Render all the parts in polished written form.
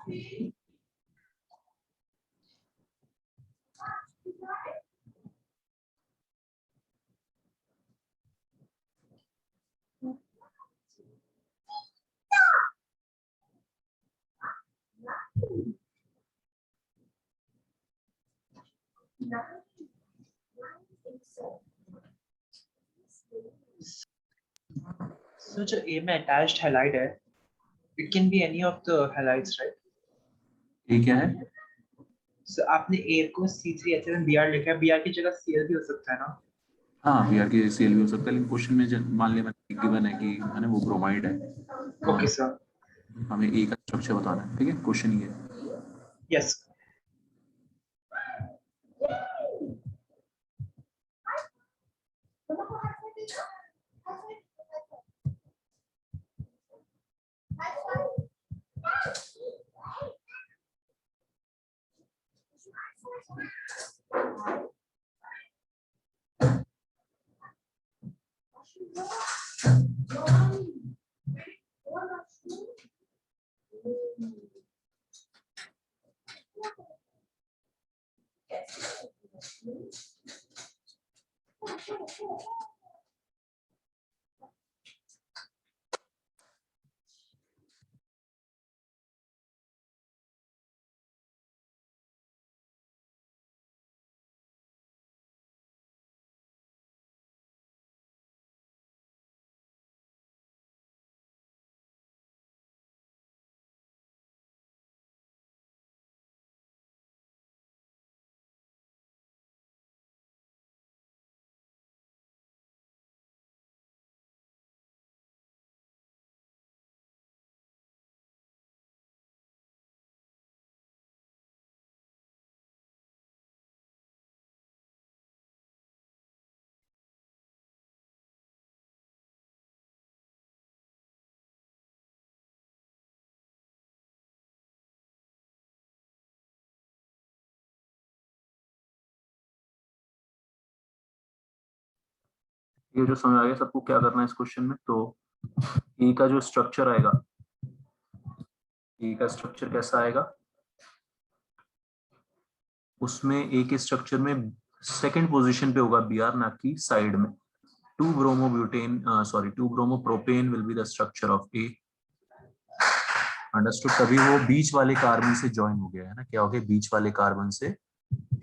So जो A में attached halide है, it can be any of the halides, right? ये क्या है? So आपने A को C3H7Br लिखा है, Br की जगह Cl भी हो सकता है ना? हाँ, Br की Cl भी हो सकता है, लेकिन क्वेश्चन में मान लिया गिवन है कि है ना वो ब्रोमाइड है। Okay sir. हमें ए का स्ट्रक्चर बताना है, ठीक है? क्वेश्चन ये है। Yes. ये जो समझ आ गया सबको क्या करना है इस क्वेश्चन में, तो ए का जो स्ट्रक्चर आएगा, ए का स्ट्रक्चर कैसा आएगा, उसमें ए के स्ट्रक्चर में सेकंड पोजीशन पे होगा Br, ना कि साइड में। Two bromopropane will be the structure of A. Understood? तभी वो बीच वाले कार्बन से ज्वाइन हो गया है ना, क्या हो गया? बीच वाले कार्बन से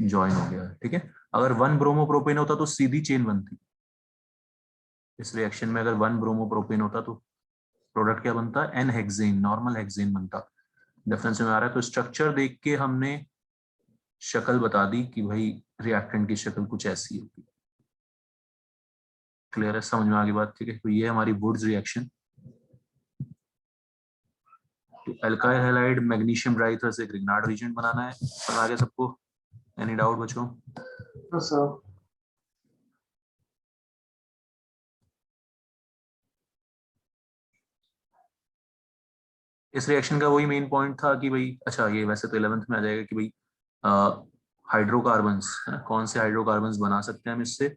ज्वाइन हो गया है, ठीक है? अगर 1-ब्रोमोप्रोपेन होता तो सीधी चेन बनती। इस रिएक्शन में अगर 1-ब्रोमोप्रोपेन होता तो प्रोडक्ट क्या बनता? एन हेक्सेन, नॉर्मल हेक्सेन बनता। डिफरेंस में आ रहा है? तो स्ट्रक्चर देख के हमने शक्ल बता दी कि भाई रिएक्टेंट की शक्ल कुछ ऐसी होगी। क्लियर है? समझ में आ गई बात? ठीक है, तो ये हमारी वुड्स रिएक्शन। तो एल्काइल हैलाइड मैग्नीशियम ड्राइथर से ग्रिग्नार्ड रीजेंट बनाना है। समझ आ गया सबको? एनी डाउट बच्चों? No sir. इस रिएक्शन का वही मेन पॉइंट था कि भाई, अच्छा ये वैसे तो 11th में आ जाएगा कि भाई हाइड्रोकार्बन्स है ना, कौन से हाइड्रोकार्बन्स बना सकते हैं हम इससे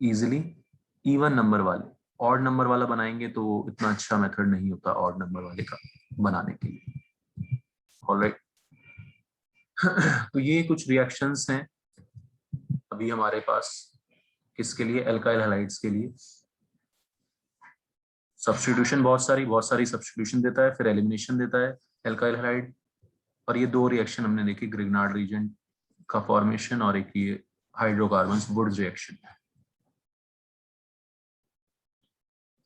इजीली? इवन नंबर वाले। ऑड नंबर वाला बनाएंगे तो इतना अच्छा मेथड नहीं होता ऑड नंबर वाले का बनाने के लिए। ऑलराइट। तो ये कुछ रिएक्शंस हैं अभी हमारे पास, किसके लिए? एल्काइल हैलाइड्स के लिए। सब्स्टिट्यूशन बहुत सारी सब्स्टिट्यूशन देता है, फिर एलिमिनेशन देता है एल्काइल हैलाइड। और ये दो रिएक्शन हमने देखी, ग्रिग्नार्ड रीजेंट का फॉर्मेशन और एक ये हाइड्रोकार्बन्स वुड्स रिएक्शन।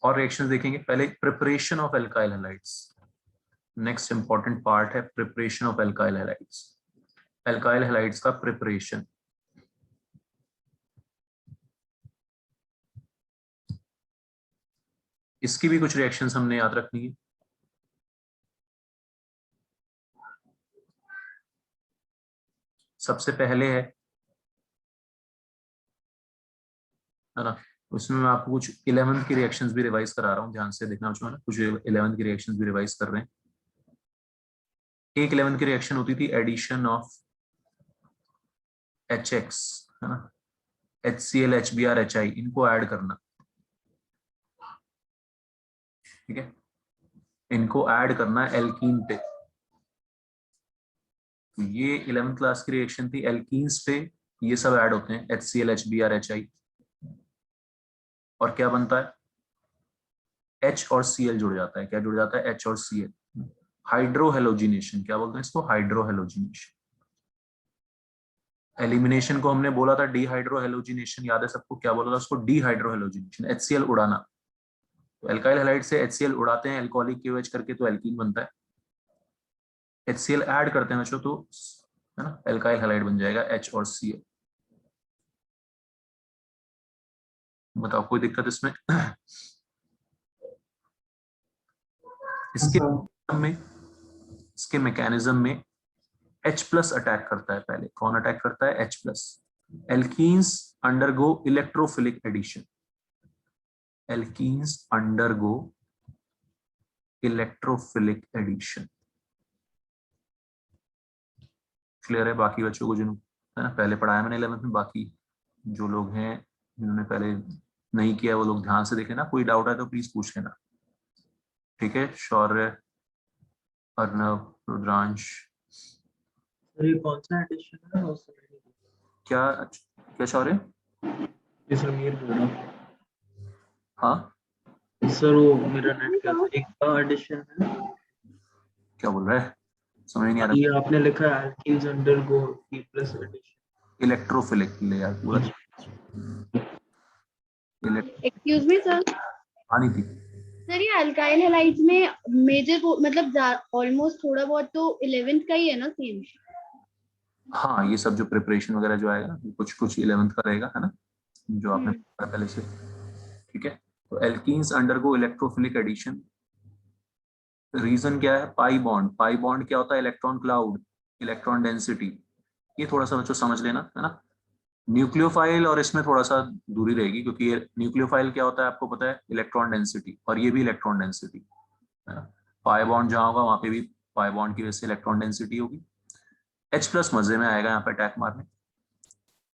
और रिएक्शंस देखेंगे, पहले preparation of alkyl halides. Next important part है preparation of alkyl halides. Alkyl halides का प्रिपरेशन। इसकी भी कुछ रिएक्शंस हमने याद रखनी है। सबसे पहले है ना, उसमें मैं आपको कुछ 11th की रिएक्शंस भी रिवाइज करा रहा हूँ, ध्यान से देखना बच्चों, है ना, कुछ 11th की रिएक्शंस भी रिवाइज कर रहे हैं। एक 11th की रिएक्शन होती थी एडिशन ऑफ HX, है ना, HCl HBr HI, इनको ऐड करना, ठीक है? इनको ऐड करना है एल्कीन पे। तो ये 11th क्लास की रिएक्शन थी। एल्कीन्स पे ये सब ऐड होते हैं, HCl, HBr, HI, और क्या बनता है, H और Cl जुड़ जाता है। क्या जुड़ जाता है, H और Cl। हाइड्रोहेलोजिनेशन, क्या बोलते हैं इसको, हाइड्रोहेलोजिनेशन। एलिमिनेशन को हमने बोला था डीहाइड्रोहेलोजिनेशन, याद है सबको, क्या बोला था उसको, डीहाइड्रोहेलोजिनेशन, HCl उड़ाना। तो एल्काइल हैलाइड से HCl उड़ाते हैं एल्कोहलिक KOH करके, तो एल्कीन बनता है। HCl ऐड करते हैं बच्चों, तो है ना, एल्काइल हैलाइड बन जाएगा, H और Cl। बताओ कोई दिक्कत इसमें? इसके में, इसके मैकेनिज्म में H प्लस अटैक करता है पहले। कौन अटैक करता है, H plus. Alkenes undergo electrophilic addition, alkenes undergo electrophilic addition. Clear है बाकी बच्चों को, जिन्होंने है ना पहले पढ़ाया मैंने 11th में, बाकी जो लोग हैं जिन्होंने पहले नहीं किया वो लोग ध्यान से देखें ना, कोई डाउट है तो प्लीज पूछ लेना। ठीक है, शौर्य, अर्णव, रुद्रांश। ये कौन सा एडिशन है, वो समझ नहीं क्या, क्या शौर्य? आया। सर मीर बोल रहा हूँ। हाँ, सर वो मेरा नेट क्या था, एक का एडिशन है। क्या बोल रहा है, समझ नहीं आ रहा। ये आपने लिखा है alkenes undergo E plus addition. Electrophilic ले यार पूरा, एक्सक्यूज मी सर। आनी थी। सर ये अल्काइल हैलाइड्स में मेजर मतलब ऑलमोस्ट थोड़ा बहुत तो 11th का ही है ना सेम। हाँ, ये सब जो प्रिपरेशन वगैरह जो आएगा ना, कुछ कुछ 11th का रहेगा, है ना, जो आपने पढ़ा पहले से। ठीक है, तो alkenes undergo electrophilic addition. Reason क्या है, पाई बॉन्ड। पाई बॉन्ड क्या होता है, इलेक्ट्रॉन क्लाउड, इलेक्ट्रॉन डेंसिटी। ये थोड़ा सा बच्चों समझ लेना, है ना। न्यूक्लियोफाइल और इसमें थोड़ा सा दूरी रहेगी, क्योंकि ये न्यूक्लियोफाइल क्या होता है आपको पता है, इलेक्ट्रॉन डेंसिटी, और ये भी इलेक्ट्रॉन डेंसिटी, है ना। पाई बॉन्ड जहां होगा वहां पे भी पाई बॉन्ड की वजह से इलेक्ट्रॉन डेंसिटी होगी। H प्लस मजे में आएगा यहाँ पे अटैक मारने।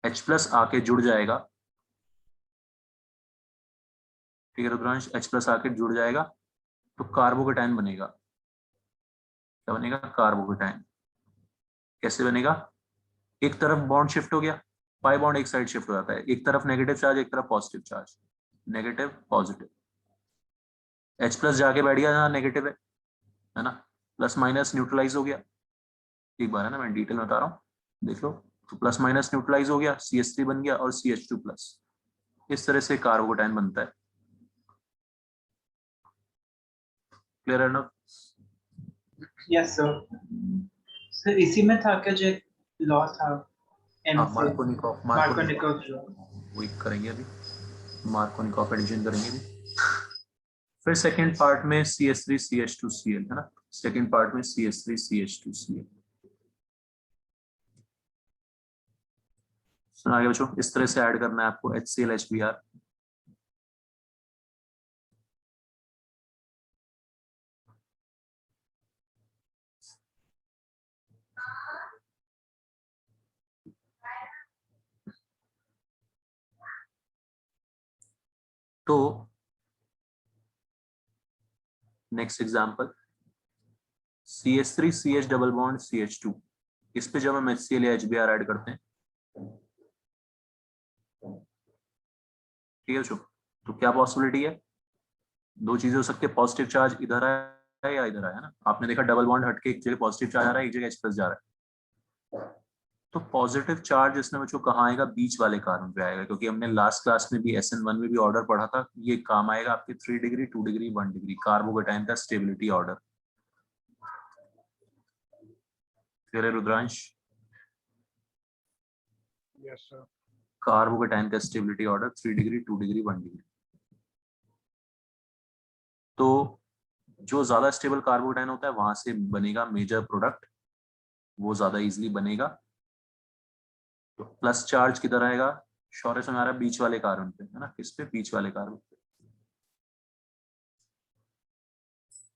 H प्लस आके जुड़ जाएगा, ठीक है रुद्रांश, H प्लस आके जुड़ जाएगा तो कार्बोकेटाइन बनेगा। क्या बनेगा, कार्बोकेटाइन। कैसे बनेगा, एक तरफ बॉन्ड शिफ्ट हो गया, पाई बॉन्ड एक साइड शिफ्ट हो जाता है, एक तरफ नेगेटिव चार्ज, एक तरफ positive charge, negative positive. H plus जाके बैठ गया जहाँ नेगेटिव है ना, प्लस माइनस न्यूट्रलाइज हो गया। एक बार है ना, मैं डिटेल में बता रहा हूँ, देख लो। तो प्लस माइनस न्यूट्रलाइज हो गया, CH3 बन गया और CH2 प्लस। इस तरह से कार्बोकेटाइन बनता है। क्लियर है ना? Yes sir. सर इसी में था क्या जो लॉ था एम हाँ, से, मार्कोनिकॉफ, मार्कोनिकॉफ लॉ। वही करेंगे अभी, मार्कोनिकॉफ एडिशन करेंगे अभी। फिर सेकंड पार्ट में CH3 CH2 Cl, है ना। सेकंड पार्ट में CH3 CH2 Cl। सुना आगे बच्चों, इस तरह से ऐड करना है आपको HCl HBr। तो next example, CH3 CH double bond CH2, इस पे जब हम HCl या HBr ऐड करते हैं, ठीक है बच्चों, तो क्या पॉसिबिलिटी है, दो चीजें हो सकती है, पॉजिटिव चार्ज इधर है या इधर है ना। आपने देखा डबल बॉन्ड हटके एक जगह पॉजिटिव चार्ज आ रहा है, एक जगह H प्लस जा रहा है। तो पॉजिटिव चार्ज इसमें बच्चों कहाँ आएगा, बीच वाले कार्बन पे आएगा, क्योंकि हमने लास्ट क्लास में भी SN1 में भी ऑर्डर पढ़ा था, ये काम आएगा आपके 3 डिग्री 2 डिग्री 1 डिग्री कार्बोकेटाइन का स्टेबिलिटी ऑर्डर। फिर रुद्रांश, यस सर। कार्बोकेटाइन का stability order 3 degree 2 degree 1 degree. तो जो ज्यादा स्टेबल कार्बोकेटाइन होता है वहां से बनेगा मेजर प्रोडक्ट, वो ज्यादा इजीली बनेगा। तो प्लस चार्ज किधर आएगा, शौर्य से हमारा बीच वाले कार्बन पे, है ना, किस पे, बीच वाले कार्बन पे,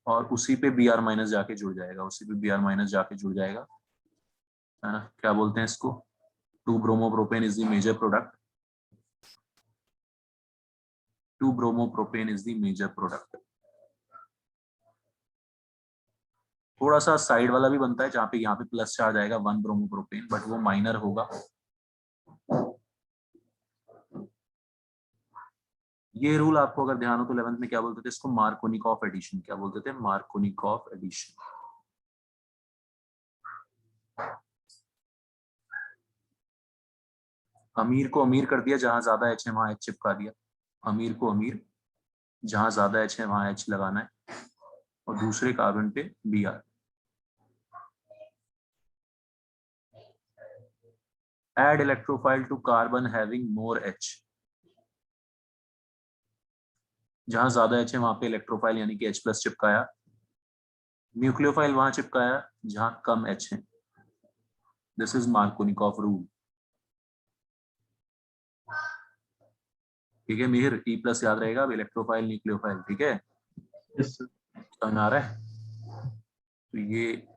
और उसी पे Br माइनस जाके जुड़ जाएगा, उसी पे Br माइनस जाके जुड़ जाएगा, है ना। क्या बोलते हैं इसको, 2 bromopropane is the major product, 2 bromopropane is the major product. थोड़ा सा साइड वाला भी बनता है जहाँ पे यहाँ पे प्लस चार्ज आएगा 1 ब्रोमोप्रोपेन, बट वो माइनर होगा। ये रूल आपको अगर ध्यान हो तो 11th में क्या बोलते थे इसको, मार्कोनिकॉफ एडिशन। क्या बोलते थे? Markovnikov addition. अमीर को अमीर कर दिया, जहां ज्यादा एच है वहां एच चिपका दिया। अमीर को अमीर, जहां ज्यादा एच है वहां एच लगाना है, और दूसरे कार्बन पे B R. Add electrophile to carbon having more H. जहां ज्यादा एच है वहां पे इलेक्ट्रोफाइल यानी कि एच प्लस चिपकाया। न्यूक्लियोफाइल वहां चिपकाया जहां कम एच है। This is Markovnikov rule. ठीक है मिहिर, ई प्लस याद रहेगा, अब इलेक्ट्रोफाइल न्यूक्लियोफाइल। ठीक है, यस सर। समझ आ रहा है? तो ये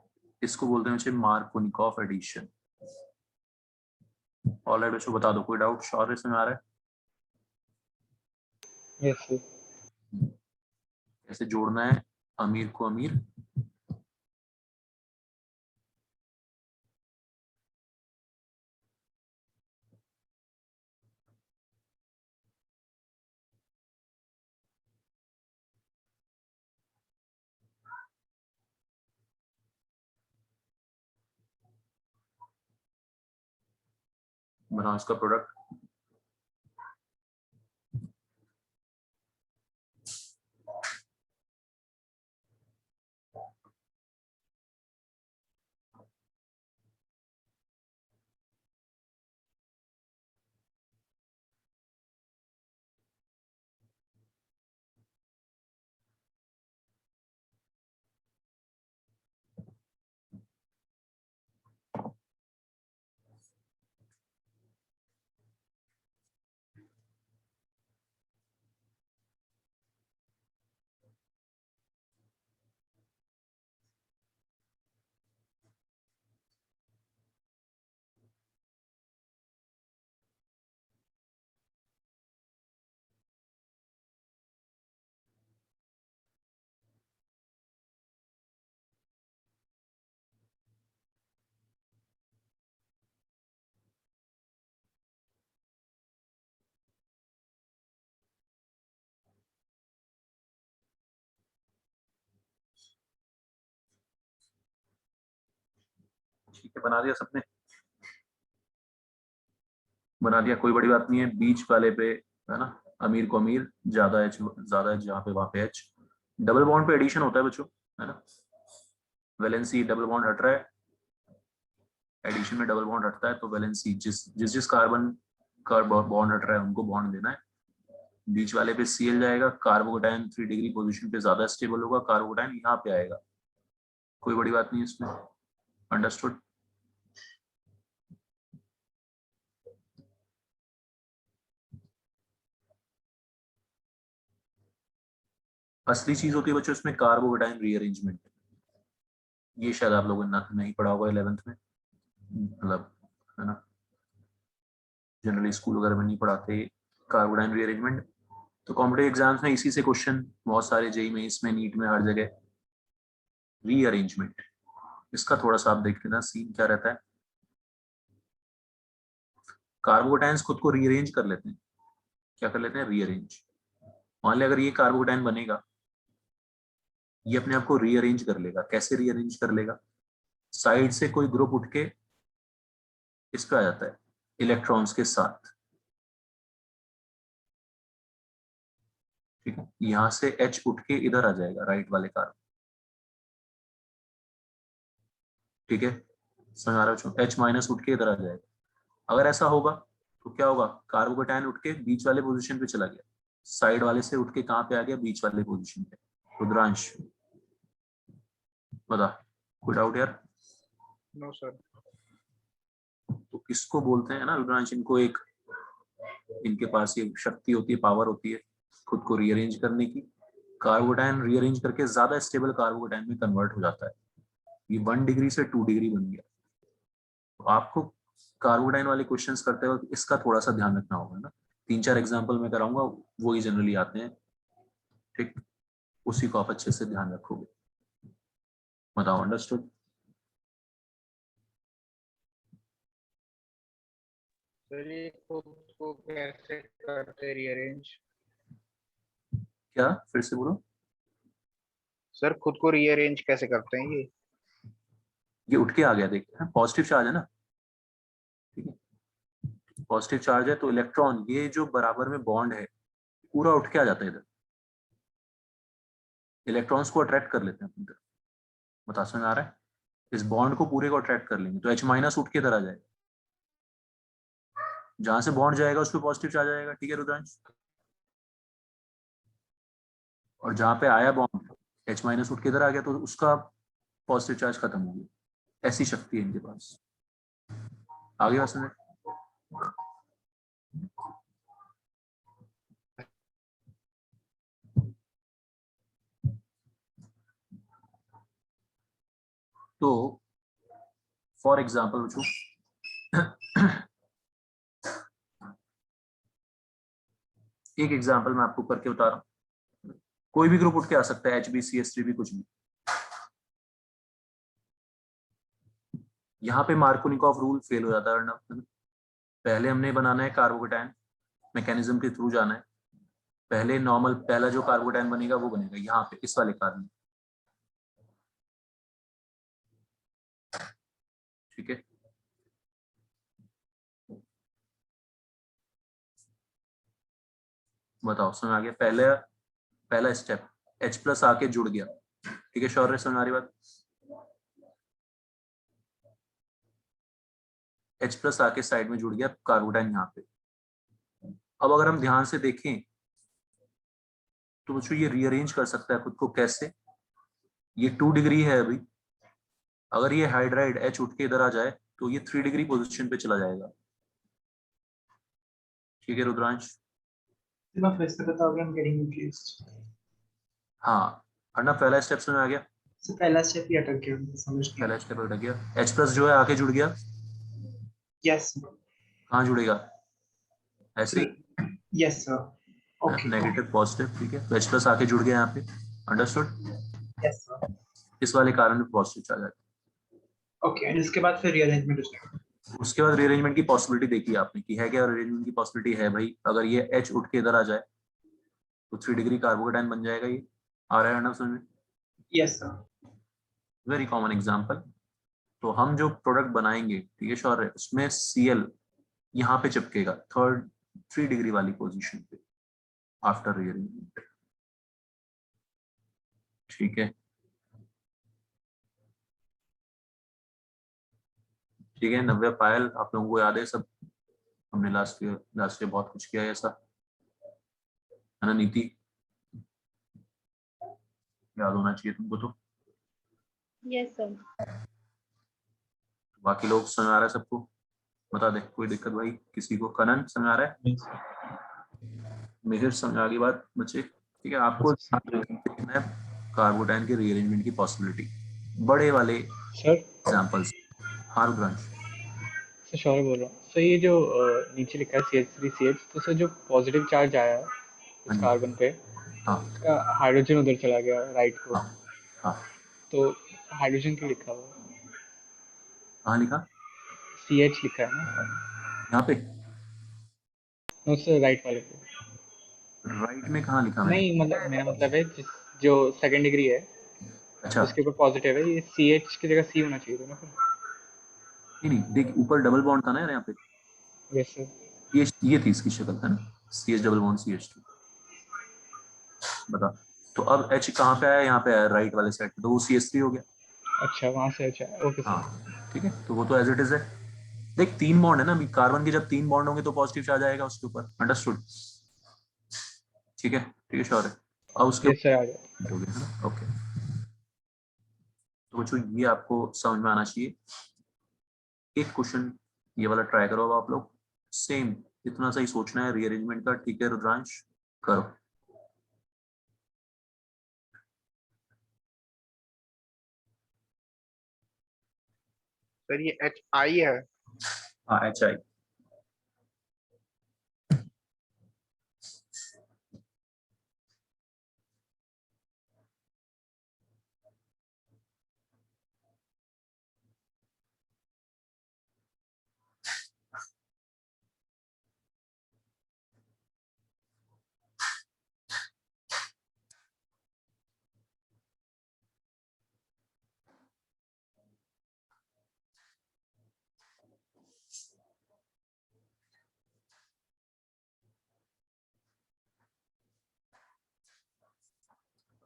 इसको बोलते हैं बच्चे मार्कोनिकॉफ एडिशन। ऑलराइट बच्चों, बता दो कोई डाउट? शौर्य समझ आ रहा है? Yes sir. कैसे जोड़ना है अमीर को अमीर? बनाओ इसका प्रोडक्ट। ठीक है, बना दिया सबने? बना दिया, कोई बड़ी बात नहीं है। बीच वाले पे है ना, अमीर को अमीर, ज्यादा एच जहाँ पे वहां पे एच। डबल बॉन्ड पे एडिशन होता है बच्चों, है ना। वैलेंसी डबल बॉन्ड हट रहा है, एडिशन में डबल बॉन्ड हटता है, तो वैलेंसी जिस जिस जिस कार्बन का बॉन्ड हट रहा है उनको बॉन्ड देना है। बीच वाले पे Cl जाएगा, कार्बोकेटाइन 3 डिग्री पोजीशन पे ज्यादा स्टेबल होगा, कार्बोकेटाइन यहाँ पे आएगा। कोई बड़ी बात नहीं इसमें, अंडरस्टूड। असली चीज होती है बच्चों इसमें कार्बोकेटाइन रीअरेंजमेंट। ये शायद आप लोगों ने नहीं पढ़ा होगा 11th में, मतलब, है ना, जनरली स्कूल वगैरह में नहीं पढ़ाते कार्बोकेटाइन रीअरेंजमेंट। तो कॉम्पिटिटिव एग्जाम्स में इसी से क्वेश्चन बहुत सारे, जेई में, इसमें, नीट में, हर जगह रीअरेंजमेंट। इसका थोड़ा सा आप देख लेना सीन क्या रहता है। कार्बोकेटाइंस खुद को रीअरेंज कर लेते हैं। क्या कर लेते हैं? रीअरेंज। मान लिया अगर ये कार्बोकेटाइन बनेगा, ये अपने आप को रीअरेंज कर लेगा। कैसे रीअरेंज कर लेगा? साइड से कोई ग्रुप उठ के इस पे आ जाता है इलेक्ट्रॉन्स के साथ। ठीक है, यहां से H उठ के इधर आ जाएगा, राइट वाले कार्बन। ठीक है, समझ आ रहा है? H माइनस उठ के इधर आ जाएगा। अगर ऐसा होगा तो क्या होगा? कार्बोकेटाइन उठ के बीच वाले पोजीशन पे चला गया, साइड वाले से उठ के कहां पे आ गया? बीच वाले पोजीशन पे। रुद्रांश बता, कोई डाउट यार? No sir. तो इसको बोलते हैं ना रुद्रांश, इनको एक, इनके पास ये शक्ति होती है, पावर होती है खुद को रीअरेंज करने की। कार्बोकेटाइन रीअरेंज करके ज्यादा स्टेबल कार्बोकेटाइन में कन्वर्ट हो जाता है। ये 1 डिग्री से 2 डिग्री बन गया। तो आपको कार्बोकेटाइन वाले क्वेश्चंस करते वक्त इसका थोड़ा सा ध्यान रखना होगा ना। 3-4 एग्जाम्पल मैं कराऊंगा, वो ही जनरली आते हैं। ठीक, उसी को आप अच्छे से ध्यान रखोगे। बताओ अंडरस्टूड? सर ये खुद को कैसे करते रीअरेंज? क्या फिर से बोलो? सर खुद को रीअरेंज कैसे करते हैं ये उठ के आ गया, देख पॉजिटिव चार्ज है ना, ठीक है, पॉजिटिव चार्ज है तो इलेक्ट्रॉन ये जो बराबर में बॉन्ड है पूरा उठ के आ जाता है इधर, इलेक्ट्रॉन्स को अट्रैक्ट कर लेते हैं अपनी तरफ। बता समझ आ रहा है? इस बॉन्ड को पूरे को अट्रैक्ट कर लेंगे तो H माइनस उठ के इधर आ जाएगा, जहां से बॉन्ड जाएगा उस पर पॉजिटिव चार्ज आएगा, ठीक है रुद्रांश? और जहां पे आया बॉन्ड H माइनस उठ के इधर आ गया तो उसका पॉजिटिव चार्ज खत्म हो गया। ऐसी शक्ति है इनके पास। आगे बात समझ? तो फॉर एग्जाम्पल बच्चों, एक एग्जाम्पल मैं आपको करके बता रहा हूँ, कोई भी ग्रुप उठ के आ सकता है, HbCH3 भी, कुछ भी। यहाँ पे मार्कोनिकॉफ रूल फेल हो जाता है वरना पहले हमने बनाना है कार्बोकेटायन, मैकेनिज्म के थ्रू जाना है। पहले नॉर्मल पहला जो कार्बोकेटायन बनेगा वो बनेगा यहाँ पे इस वाले कार्बन, ठीक है? बताओ समझ आ गया? पहला स्टेप H प्लस आके जुड़ गया, ठीक है? शौर्य समझ आ रही बात? H प्लस आके साइड में जुड़ गया कार्बोटाइन यहाँ पे। अब अगर हम ध्यान से देखें तो बच्चों ये रीअरेंज कर सकता है खुद को कैसे? ये 2 डिग्री है अभी, अगर ये हाइड्राइड H उठ के इधर आ जाए तो ये 3 डिग्री पोजीशन पे चला जाएगा, ठीक है रुद्रांश? फिर से बताओगे, हम गेटिंग कंफ्यूज्ड। हाँ, वरना पहला स्टेप समझ आ गया? सो पहला स्टेप ही अटक गया, मुझे समझ नहीं पहला आया। स्टेप अटक गया, H प्लस जो है आके जुड़ गया, यस कहाँ जुड़ेगा? ऐसे ही, sir, yes sir, okay, negative positive, ठीक है? तो H प्लस आके जुड़ गया यहाँ पे, अंडरस्टूड? यस सर, इस वाले कारण में पॉजिटिव चार्ज आएगा। ओके। एंड इसके बाद फिर रीअरेंजमेंट हो जाएगा। उसके बाद रीअरेंजमेंट की पॉसिबिलिटी देखी आपने कि है क्या? रीअरेंजमेंट की पॉसिबिलिटी है भाई, अगर ये H उठ के इधर आ जाए तो 3 डिग्री कार्बोकेटाइन बन जाएगा। ये आ रहा है ना समझ में? Yes sir, very common example. तो हम जो प्रोडक्ट बनाएंगे, ठीक है श्योर है, उसमें Cl यहाँ पे चिपकेगा 3 डिग्री वाली पोजीशन पे आफ्टर रीअरेंजमेंट, ठीक है? ठीक है नव्या, पायल, आप लोगों को याद है सब? हमने लास्ट ईयर बहुत कुछ किया है ऐसा, है ना नीति? याद होना चाहिए तुमको तो। Yes sir. बाकी लोग समझ आ रहा है सबको? बता दे, कोई दिक्कत भाई किसी को? कनन समझ आ रहा है? मेहर समझ आ गई बात बच्चे? ठीक है, आपको देखना है कार्बोटाइन के रीअरेंजमेंट की पॉसिबिलिटी, बड़े वाले सर एग्जांपल्स। हाँ रुद्रांश? सर शौर्य बोल रहा हूँ सर। ये जो नीचे लिखा है CH3CH, तो सर जो पॉजिटिव चार्ज आया है हाँ इस जी, कार्बन पे, हाँ हाइड्रोजन उधर चला गया राइट को, हाँ हाँ। तो हाइड्रोजन क्यों लिखा हुआ है? कहाँ लिखा? CH लिखा है ना? यहाँ पे नो सर, राइट वाले पे। राइट में कहाँ लिखा मैंने? नहीं मतलब मेरा मतलब है जो सेकंड डिग्री है अच्छा, जिसके ऊपर पॉजिटिव है, ये CH की जगह C होना चाहिए था ना फिर। नहीं नहीं, देख ऊपर डबल बॉन्ड था ना यार यहाँ पे, यस सर। ये थी इसकी शक्ल, है ना? CH double bond CH2। बता, तो अब H कहाँ पे आया? यहाँ पे आया राइट वाले साइड पे, तो वो CH3 हो गया। अच्छा वहाँ से, अच्छा ओके सर। हाँ ठीक है, तो वो तो एज इट इज है। देख 3 बॉन्ड है ना अभी, कार्बन के जब 3 बॉन्ड होंगे तो पॉजिटिव चार्ज आएगा उसके ऊपर, अंडरस्टूड? ठीक है, ठीक है श्योर है? अब उसके यस सर, आ गया। हो गया है ना? ओके, तो बच्चों ये आपको समझ में आना चाहिए। एक क्वेश्चन ये वाला ट्राई करो अब आप लोग, सेम इतना सा ही सोचना है रीअरेंजमेंट का, ठीक है रुद्रांश? करो। सर? ये HI है। हाँ HI।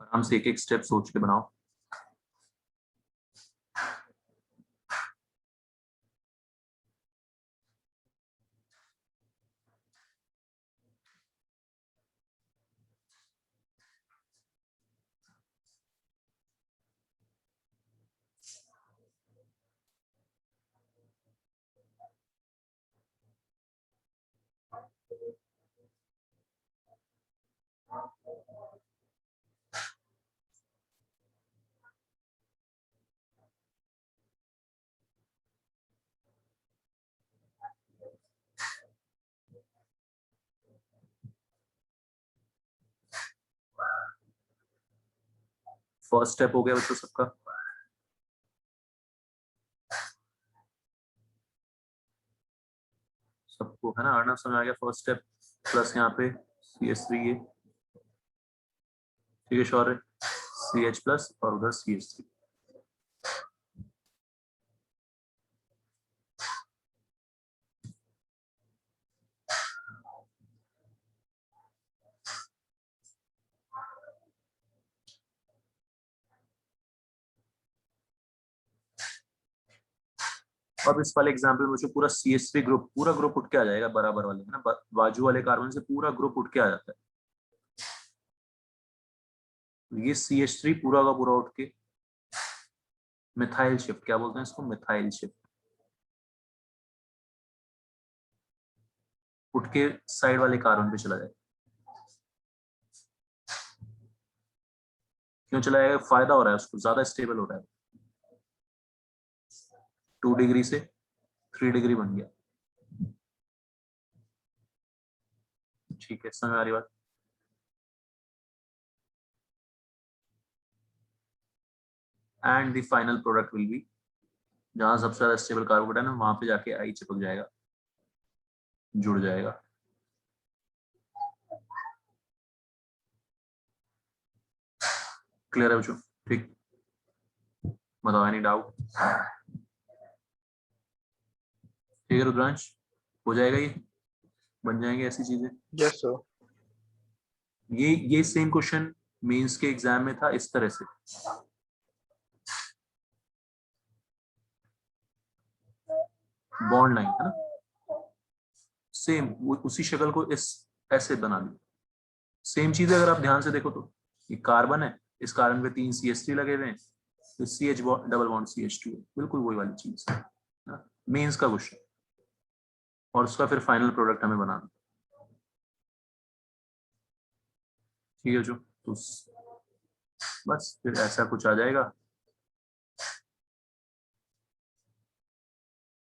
आराम से एक एक स्टेप सोच के बनाओ। फर्स्ट स्टेप हो गया बच्चों सबका। सबको है ना, अर्नव समझ आ गया फर्स्ट स्टेप, प्लस यहाँ पे CH3 ये, ठीक है शौर्य, CH प्लस और उधर CH3। अब इस वाले एग्जांपल में जो पूरा CH3 ग्रुप, पूरा ग्रुप उठ के आ जाएगा बराबर वाले है ना, बाजू वाले कार्बन से पूरा ग्रुप उठ के आ जाता है। ये CH3 पूरा का पूरा उठ के मिथाइल शिफ्ट, क्या बोलते हैं इसको, मिथाइल शिफ्ट, उठ के साइड वाले कार्बन पे चला जाएगा। क्यों चला जाएगा? फायदा हो रहा है उसको, ज्यादा स्टेबल हो रहा है। 2 डिग्री से 3 डिग्री बन गया। ठीक है, समझ आ रही बात? And the final product will be, जहां सबसे ज्यादा स्टेबल कार्बोकेटाइन है वहां पे जाके आई चिपक जाएगा, जुड़ जाएगा। क्लियर है बच्चों? ठीक, बताओ एनी डाउट? ठीक है रुद्रांश, हो जाएगा ये, बन जाएंगे ऐसी चीजें। Yes sir. ये सेम क्वेश्चन मेंस के एग्जाम में था इस तरह से। बॉन्ड लाइन है ना, सेम उसी शक्ल को इस ऐसे बना दी। सेम चीज है, अगर आप ध्यान से देखो तो ये कार्बन है, इस कार्बन पे 3 CH3 लगे हुए हैं, तो CH डबल बॉन्ड CH2 है, बिल्कुल वही वाली चीज है ना, मेंस का क्वेश्चन, और उसका फिर फाइनल प्रोडक्ट हमें बनाना। ठीक है जो, तो बस फिर ऐसा कुछ आ जाएगा।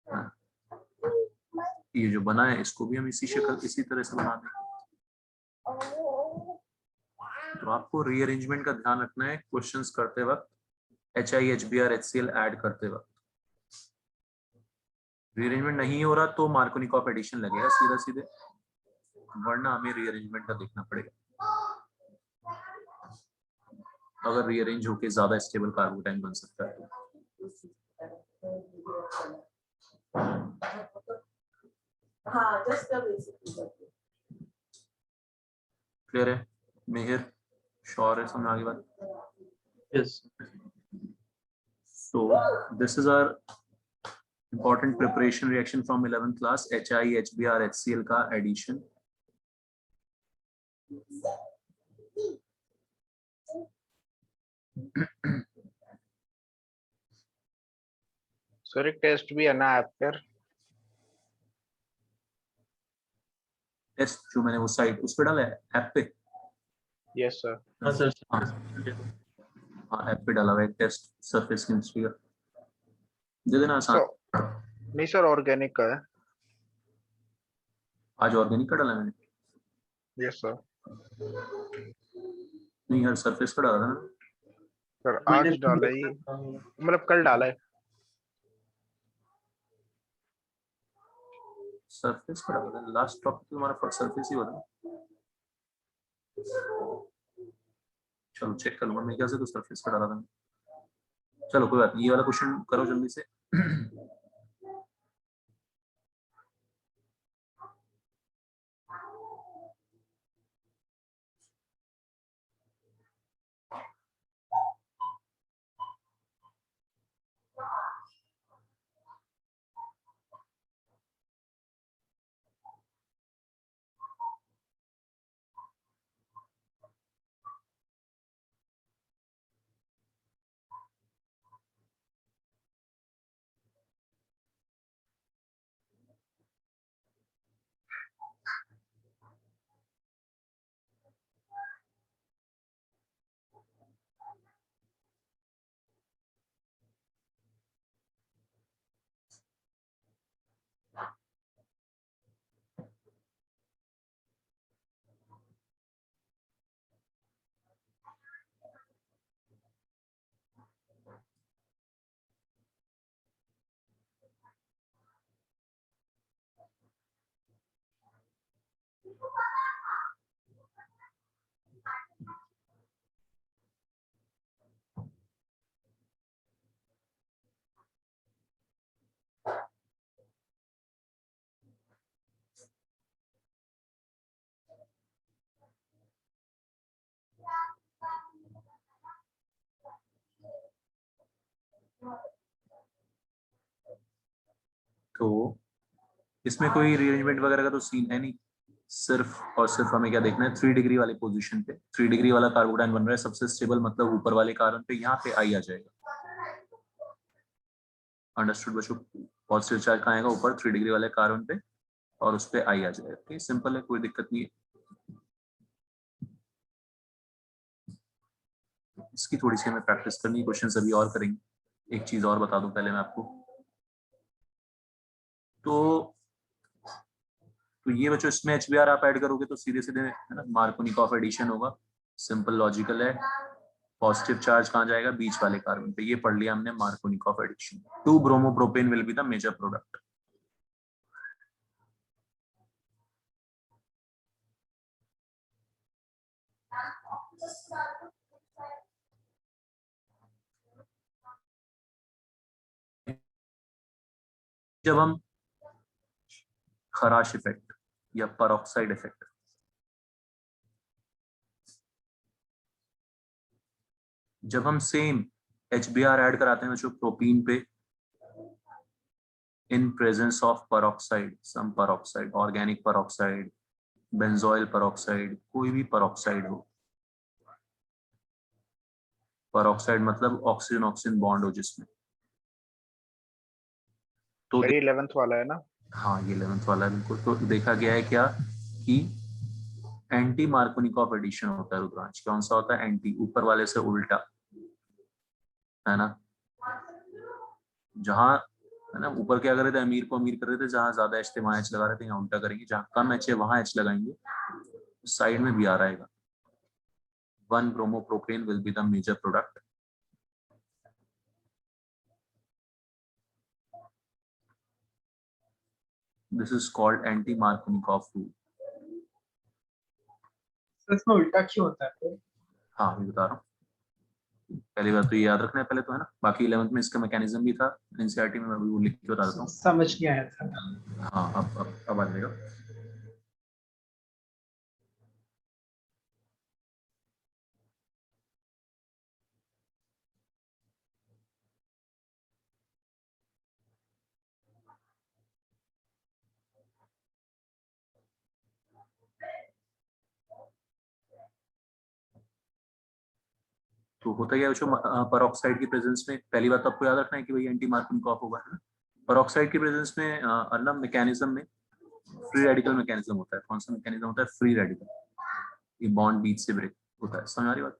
हाँ, ये जो बना है इसको भी हम इसी शक्ल इसी तरह से बना देंगे। तो आपको रीअरेंजमेंट का ध्यान रखना है क्वेश्चंस करते वक्त, HI HBr HCl ऐड करते वक्त। रीअरेंजमेंट नहीं हो रहा तो मार्कोनिकॉफ एडिशन लगेगा सीधा सीधे, वरना हमें रीअरेंजमेंट का देखना पड़ेगा। अगर रीअरेंज होके ज्यादा स्टेबल कार्बोटाइन बन सकता है। क्लियर है? मेहर, श्योर है, समझ आगे बात? Yes. So this is our important preparation reaction from 11th class, HI HBr HCl का addition। सर एक टेस्ट भी है ना ऐप पर? टेस्ट जो मैंने वो साइट उस पे डाला है ऐप पे। Yes sir. हाँ सर। हाँ ऐप पे डाला हुआ है टेस्ट सरफेस केमिस्ट्री का, दे देना आसान। नहीं सर, ऑर्गेनिक का है। आज ऑर्गेनिक का डाला मैंने? Yes sir. नहीं यार, सरफेस का डाला था ना सर आज डाला ही, मतलब कल डाला है। सरफेस का डाला था लास्ट टॉपिक तुम्हारा, फर्स्ट सरफेस ही होता। चलो चेक कर लूंगा, मेरे ख्याल से तो सरफेस का डाला था। चलो कोई बात नहीं, ये वाला क्वेश्चन करो जल्दी से। तो इसमें कोई रीअरेंजमेंट वगैरह का तो सीन है नहीं, सिर्फ और सिर्फ हमें क्या देखना है, 3 डिग्री वाले पोजीशन पे 3 डिग्री वाला कार्बोडाइन बन रहा है सबसे स्टेबल, मतलब ऊपर वाले कार्बन पे यहाँ पे आई आ जाएगा। अंडरस्टूड बच्चों? पॉजिटिव चार्ज कहाँ आएगा? ऊपर 3 डिग्री वाले कार्बन पे, और उस पे आई आ जाएगा। ठीक, सिंपल है, कोई दिक्कत नहीं है। इसकी थोड़ी सी हमें प्रैक्टिस करनी है, क्वेश्चन अभी और करेंगे। एक चीज और बता दूं पहले मैं आपको, तो ये बच्चों इसमें HBr आप ऐड करोगे तो सीधे सीधे है ना मार्कोनिकॉफ एडिशन होगा। सिंपल लॉजिकल है। पॉजिटिव चार्ज कहाँ जाएगा? बीच वाले कार्बन पे। ये पढ़ लिया हमने Markovnikov addition. 2 bromopropane will be the major product. जब हम खराश इफेक्ट या परऑक्साइड इफेक्ट, जब हम सेम HBr ऐड कराते हैं बच्चों प्रोपीन पे in presence of peroxide, some peroxide, organic peroxide, benzoyl peroxide, कोई भी परऑक्साइड हो, परऑक्साइड मतलब ऑक्सीजन ऑक्सीजन बॉन्ड हो जिसमें, तो सर ये 11th वाला है ना? हाँ ये 11th वाला है बिल्कुल। तो देखा गया है क्या कि एंटी मार्कोनिकॉफ एडिशन होता है रुद्रांश। कौन सा होता है? एंटी, ऊपर वाले से उल्टा, है ना। जहां है ना ऊपर क्या कर रहे थे, अमीर को अमीर कर रहे थे, जहां ज्यादा एच थे वहां एच लगा रहे थे, यहाँ उल्टा करेंगे, जहां कम एच है वहां एच लगाएंगे, साइड में भी आ रहेगा। 1 bromopropane will be the major product. This is called anti Markovnikov rule. तो इसमें उल्टा क्यों होता है फिर? हाँ मैं बता रहा हूँ, पहली बात तो ये याद रखना है पहले तो, है ना। बाकी 11th में इसका मैकेनिज्म भी था एनसीईआरटी में, मैं वो लिख के बता देता हूँ। समझ नहीं आया था। हाँ अब आ जाएगा। तो होता क्या है बच्चों, परऑक्साइड की प्रेजेंस में पहली बात तो आपको याद रखना है कि भाई एंटी मार्कोनिकॉफ होगा, है ना। परऑक्साइड की प्रेजेंस में अर्नब मैकेनिज्म में फ्री रेडिकल मैकेनिज्म होता है। कौन सा मैकेनिज्म होता है? Free radical. ये बॉन्ड बीच से ब्रेक होता है, समझ आ रही बात?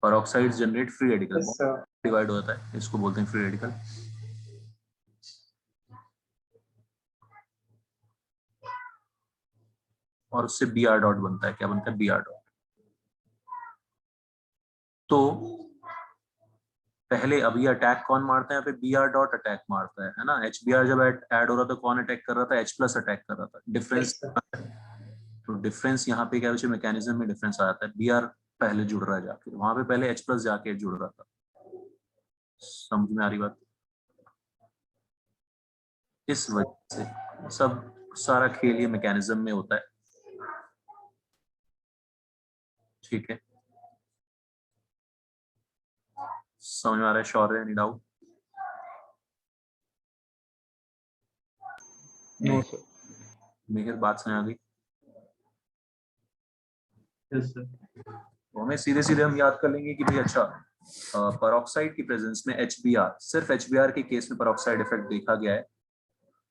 Peroxides generate free radical, yes sir. Divide हो जाता है, इसको बोलते हैं फ्री रेडिकल। और उससे Br डॉट बनता है। क्या बनता है? Br dot. तो पहले अभी अटैक कौन मारता है? यहाँ पे Br डॉट अटैक मारता है ना। HBr जब ऐड हो रहा था कौन अटैक कर रहा था? H प्लस अटैक कर रहा था। Difference, yes sir. तो डिफरेंस यहाँ पे क्या है? मैकेनिज्म में डिफरेंस आ जाता है। Br पहले जुड़ रहा है जाके, वहां पे पहले H प्लस जाके जुड़ रहा था। समझ में आ रही बात? इस वजह से सब सारा खेल ये मैकेनिज्म में होता है। ठीक है, समझ में आ रहा है? Shaurya, any doubt? No sir. Mehar, बात समझ आ गई? Yes sir. तो हमें सीधे सीधे हम याद कर लेंगे कि भाई अच्छा, परऑक्साइड की प्रेजेंस में HBr, सिर्फ HBr के केस में परऑक्साइड इफेक्ट देखा गया है,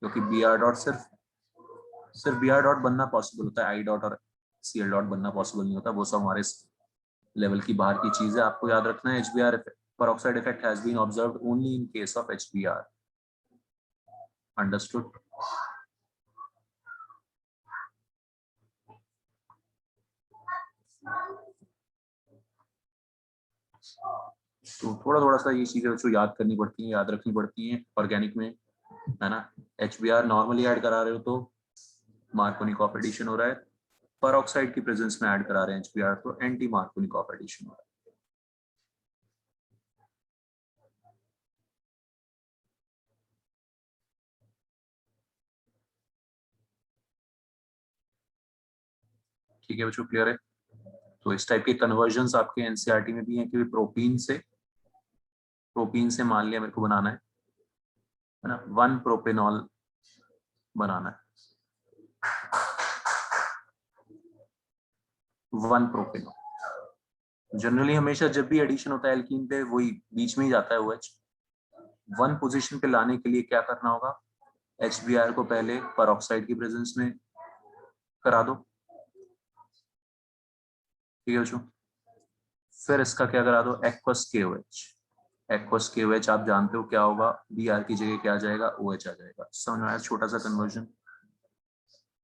क्योंकि Br डॉट सिर्फ Br डॉट बनना पॉसिबल होता है, आई डॉट और Cl डॉट बनना पॉसिबल नहीं होता। वो सब हमारे लेवल की बाहर की चीज है। आपको याद रखना है HBr peroxide effect has been observed only in case of HBr. Understood? तो थोड़ा थोड़ा सा ये चीजें बच्चों याद करनी पड़ती हैं, याद रखनी पड़ती हैं ऑर्गेनिक में, है ना। HBr नॉर्मली ऐड करा रहे हो तो मार्कोनिकॉफ एडिशन हो रहा है, परऑक्साइड की प्रेजेंस में ऐड करा रहे हैं HBr तो एंटी मार्कोनिकॉफ एडिशन हो रहा है। ठीक है बच्चों, क्लियर है? तो इस टाइप के कन्वर्जन आपके एनसीईआरटी में भी हैं कि प्रोपीन से मान लिया मेरे को बनाना है, है ना, 1 प्रोपेनॉल बनाना है, 1 प्रोपेनॉल। जनरली हमेशा जब भी एडिशन होता है एल्कीन पे वही बीच में ही जाता है OH। 1 पोजीशन पे लाने के लिए क्या करना होगा, HBr को पहले परऑक्साइड की प्रेजेंस में करा दो, ठीक है बच्चों। फिर इसका क्या करा दो, एक्वस KOH। एक्वस KOH आप जानते हो क्या होगा, Br की जगह क्या आ जाएगा, OH आ जाएगा। समझ में आया, छोटा सा कन्वर्जन।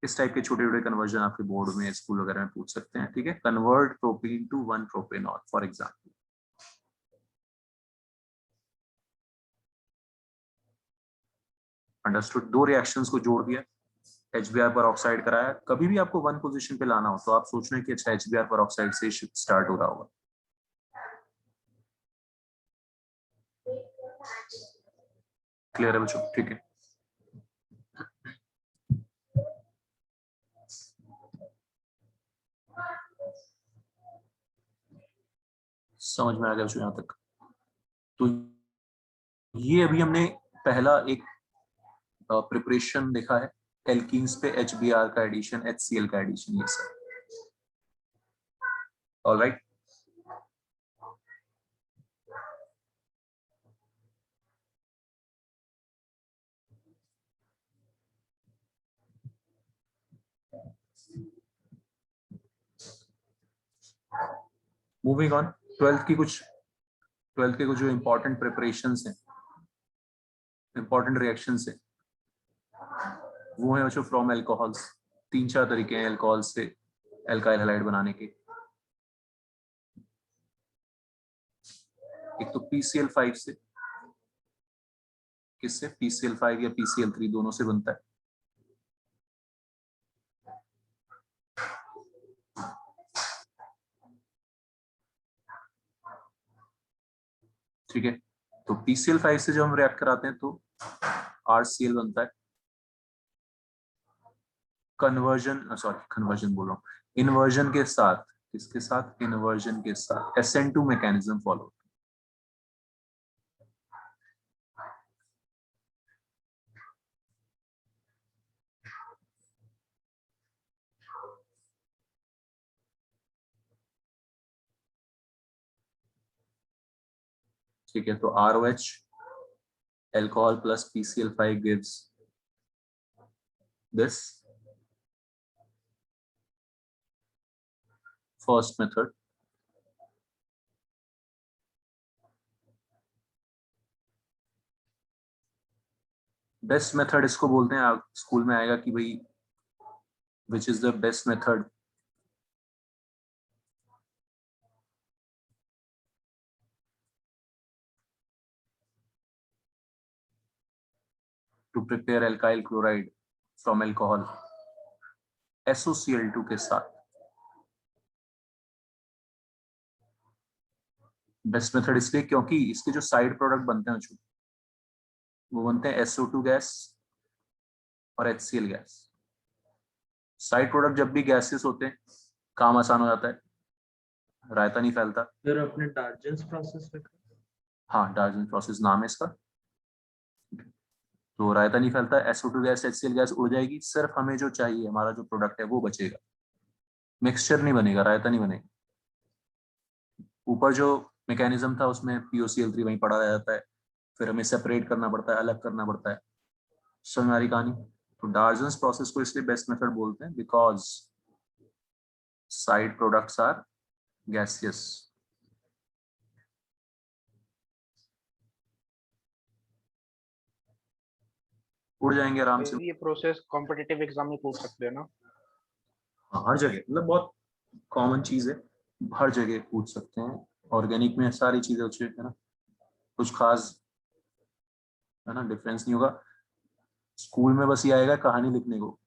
इस टाइप के छोटे छोटे कन्वर्जन आपके बोर्ड में स्कूल वगैरह में पूछ सकते हैं, ठीक है। Convert propene to 1 propanol for example. Understood. 2 reactions को जोड़ दिया, HBr पर ऑक्साइड कराया। कभी भी आपको 1 पोजीशन पे लाना हो तो आप सोच रहे हैं कि अच्छा HBr पर ऑक्साइड से स्टार्ट हो रहा होगा। क्लियर है बच्चों, ठीक है। समझ में आ गया बच्चों यहाँ तक। तो ये अभी हमने पहला एक प्रिपरेशन देखा है, एल्कीन्स पे HBr का एडिशन, HCl का एडिशन, ये सब। Alright, moving on. 12th के कुछ जो इंपॉर्टेंट प्रिपरेशंस हैं, इंपॉर्टेंट रिएक्शंस हैं, वो है बच्चों फ्रॉम एल्कोहल्स। 3-4 तरीके हैं एल्कोहल से एल्काइल हैलाइड बनाने के। एक तो PCl5 से, किससे, PCl5 या PCl3 दोनों से बनता है। ठीक है, तो PCl5 से जब हम रिएक्ट कराते हैं तो RCl बनता है। कन्वर्जन बोल रहा हूँ, इन्वर्जन के साथ, किसके साथ, इन्वर्जन के साथ SN2 मैकेनिज्म फॉलो। ठीक है, तो ROH alcohol plus PCl5 gives this first method. Best method इसको बोलते हैं, स्कूल में आएगा कि भाई which is the best method to prepare alkyl chloride from alcohol SOCl2 के साथ। बेस्ट मेथड इसलिए क्योंकि इसके जो साइड प्रोडक्ट बनते हैं वो बनते हैं SO2 गैस और HCl गैस। साइड प्रोडक्ट जब भी गैसेस होते हैं काम आसान हो जाता है, रायता नहीं फैलता। फिर अपने डार्जेंस प्रोसेस लिखा। हाँ, डार्जेंस प्रोसेस नाम है इसका। तो रायता नहीं फैलता, SO2 गैस HCl गैस उड़ जाएगी, सिर्फ हमें जो चाहिए हमारा जो प्रोडक्ट है वो बचेगा, मिक्सचर नहीं बनेगा, रायता नहीं बनेगा। ऊपर जो मैकेनिज्म था उसमें POCl3 वहीं पड़ा रह जाता है, फिर हमें सेपरेट करना पड़ता है, अलग करना पड़ता है। समझ में आ रही कहानी। तो डार्जेंस प्रोसेस को इसलिए बेस्ट मेथड बोलते हैं because side products are gaseous. उड़ जाएंगे आराम से। ये प्रोसेस कॉम्पिटिटिव एग्जाम में पूछ सकते हैं ना? हाँ, हर जगह, मतलब बहुत कॉमन चीज है, हर जगह पूछ सकते हैं। ऑर्गेनिक में सारी चीजें अच्छी है ना, कुछ खास है ना डिफरेंस नहीं होगा। स्कूल में बस ये आएगा कहानी लिखने को,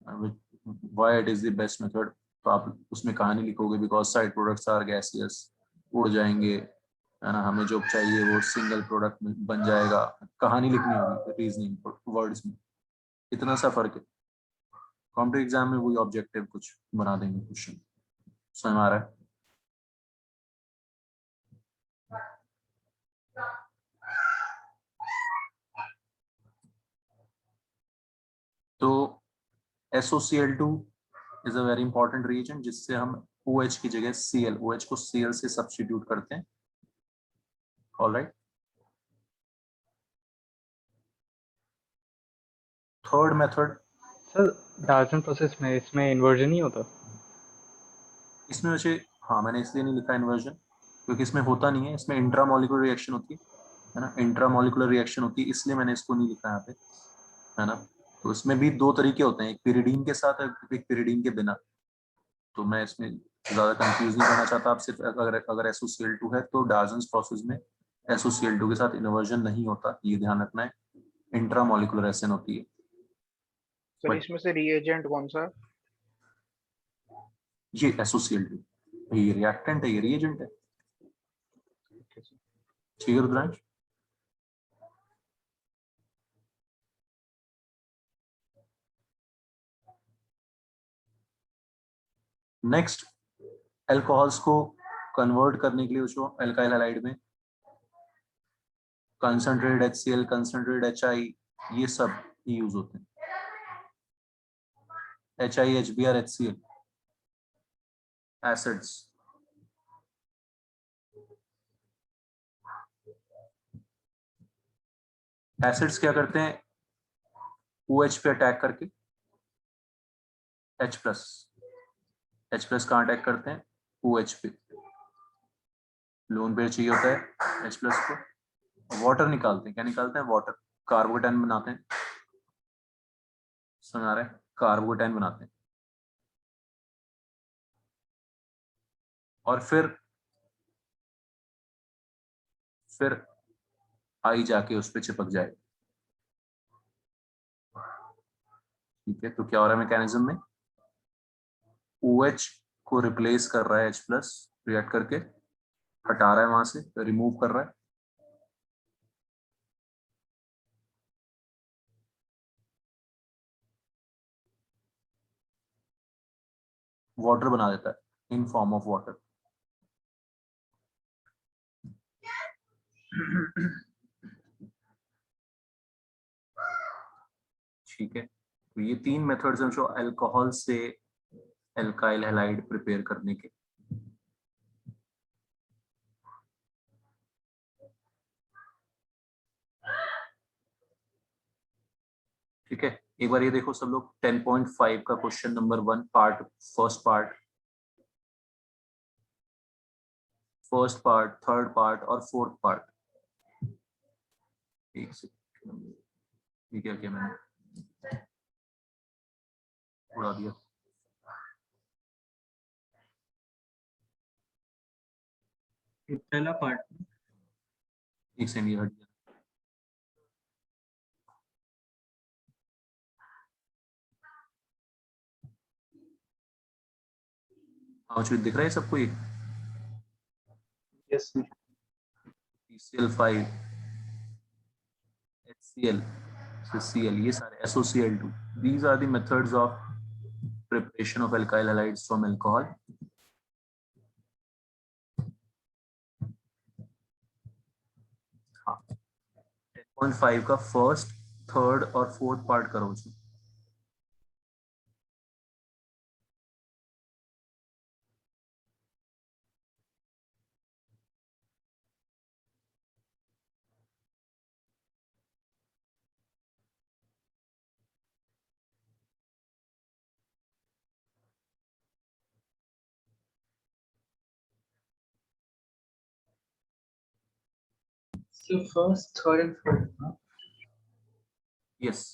why it is the best method, तो आप उसमें कहानी लिखोगे because side products are gaseous, उड़ जाएंगे, है ना, हमें जो चाहिए वो सिंगल प्रोडक्ट में बन जाएगा। कहानी लिखनी होगी रीजनिंग वर्ड्स में, इतना सा फर्क है। कॉम्पिटिटिव एग्जाम में वही ऑब्जेक्टिव कुछ बना देंगे क्वेश्चन। समझ में आ रहा है। तो SOCl2 is a very important reagent जिससे हम OH की जगह Cl, OH को Cl से सब्स्टिट्यूट करते हैं। Alright, third method, sir Dalton process में इसमें इन्वर्जन नहीं होता? इसमें वैसे हाँ मैंने इसलिए नहीं लिखा इन्वर्जन क्योंकि इसमें होता नहीं है, इसमें इंट्रामोलिकुलर रिएक्शन होती है ना, इंट्रामोलिकुलर रिएक्शन होती है, इसलिए मैंने इसको नहीं लिखा यहाँ पे, है ना। तो इसमें भी दो तरीके होते हैं, एक पिरिडीन के साथ एक पिरिडीन के बिना। तो मैं इसमें ज्यादा कंफ्यूज नहीं करना चाहता, आप सिर्फ अगर SOCl2 है तो डाल्टन्स प्रोसेस में SOCl2 के साथ इन्वर्जन नहीं होता, ये ध्यान रखना है, इंट्रामोलिकुलर एसन होती है। सर बट इसमें से रिएजेंट कौन सा? ये SOCl2, ये रिएक्टेंट है, ये रिएजेंट है। ठीक है रुद्रांश। नेक्स्ट, अल्कोहल्स को कन्वर्ट करने के लिए जो अल्काइल हैलाइड में कंसंट्रेटेड HCl, कंसंट्रेटेड HI, ये सब यूज होते हैं। HI, HBr, HCl acids. Acids क्या करते हैं, OH पे अटैक करके H प्लस, H प्लस कहाँ अटैक करते हैं, OH पे, लोन पेयर चाहिए होता है H प्लस को, वाटर निकालते हैं, क्या निकालते हैं, वाटर, कार्बोकेटाइन बनाते हैं, समझ आ रहा है, कार्बोकेटाइन बनाते हैं और फिर आई जाके उस पर चिपक जाए। ठीक है, तो क्या हो रहा है मैकेनिज्म में, OH को रिप्लेस कर रहा है H प्लस, रिएक्ट करके हटा रहा है वहां से, रिमूव कर रहा है, वाटर बना देता है इन फॉर्म ऑफ वाटर। ठीक है, तो ये तीन मेथड्स हैं जो अल्कोहल से एल्काइल हैलाइड प्रिपेयर करने के। ठीक है, एक बार ये देखो सब लोग 10.5 का question number 1 part, first part, third part और फोर्थ पार्ट। एक सेकंड, ये क्या किया मैंने, उड़ा दिया। ये पहला पार्ट। एक सेकंड, ये हट गया। आउटपुट दिख रहा है सबको, ये यस PCl5, HCl, Cl, ये सारे SOCl2, these are the methods of preparation of alkyl halides from alcohol। हाँ, 10.5 का फर्स्ट, थर्ड और फोर्थ पार्ट करो जी। So first third and fourth. Yes,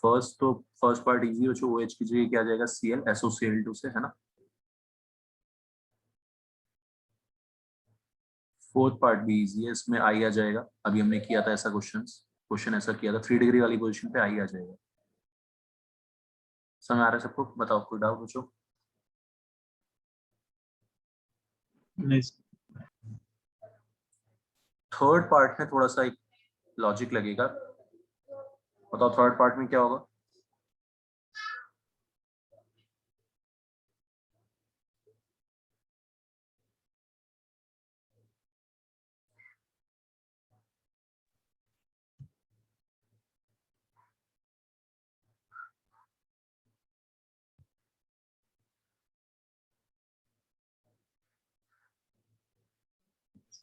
first part easy हो, जो OH की जगह क्या आ जाएगा, Cl SOCl2 से, है ना। फोर्थ पार्ट भी इजी है, इसमें I आ जाएगा। अभी हमने किया था ऐसा क्वेश्चन ऐसा किया था, 3 डिग्री वाली पोजीशन पे I आ जाएगा। समझ आ रहा है सबको? बताओ, कोई डाउट पूछो। नहीं थर्ड पार्ट में थोड़ा सा एक लॉजिक लगेगा। बताओ थर्ड पार्ट में क्या होगा।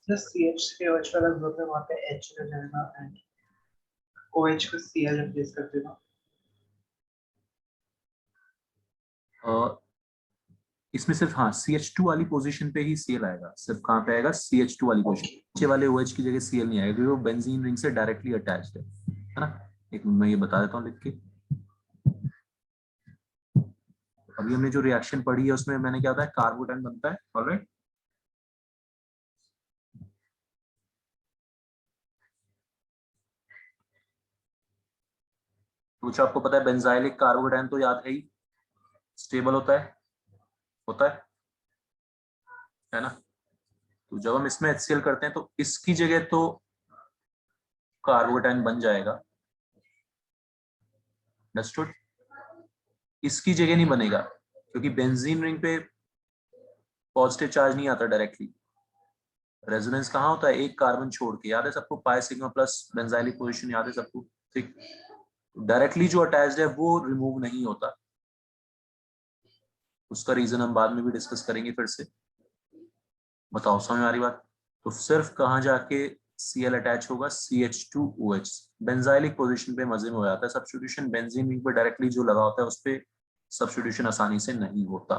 जस्ट CH के OH वाला ग्रुप है, वहाँ पे H रह जाएगा एंड OH को Cl रिप्लेस कर देना। इसमें सिर्फ हाँ CH2 वाली पोजीशन पे ही Cl आएगा। सिर्फ कहाँ पे आएगा, CH2 वाली पोजीशन। नीचे वाले OH की जगह Cl नहीं आएगा, क्योंकि वो बेंजीन रिंग से डायरेक्टली अटैच्ड है ना। एक मैं ये बता देता हूँ लिख के। अभी हमने जो रिएक्शन पढ़ी है उसमें मैंने क्या होता है, कार्बोटैन बनता है। ऑलराइट, कुछ आपको पता है, बेंजाइलिक कार्बोटैन तो याद है ही, स्टेबल होता है ना। तो जब हम इसमें HCl करते हैं तो इसकी जगह तो कार्बोटैन बन जाएगा, अंडरस्टूड। इसकी जगह नहीं बनेगा, क्योंकि बेंजीन रिंग पे पॉजिटिव चार्ज नहीं आता डायरेक्टली। रेजोनेंस कहाँ होता है, एक कार्बन छोड़ के, याद है सबको, pi sigma plus benzylic position याद है सबको, ठीक। डायरेक्टली जो अटैच्ड है वो रिमूव नहीं होता, उसका रीजन हम बाद में भी डिस्कस करेंगे फिर से। बताओ समझ में आ रही बात। तो सिर्फ कहाँ जाके Cl अटैच होगा, CH2OH। बेंजाइलिक पोजीशन पे मजे में हो जाता है सब्स्टिट्यूशन, बेंजीन रिंग पे डायरेक्टली जो लगा होता है उस पे सब्स्टिट्यूशन आसानी से नहीं होता।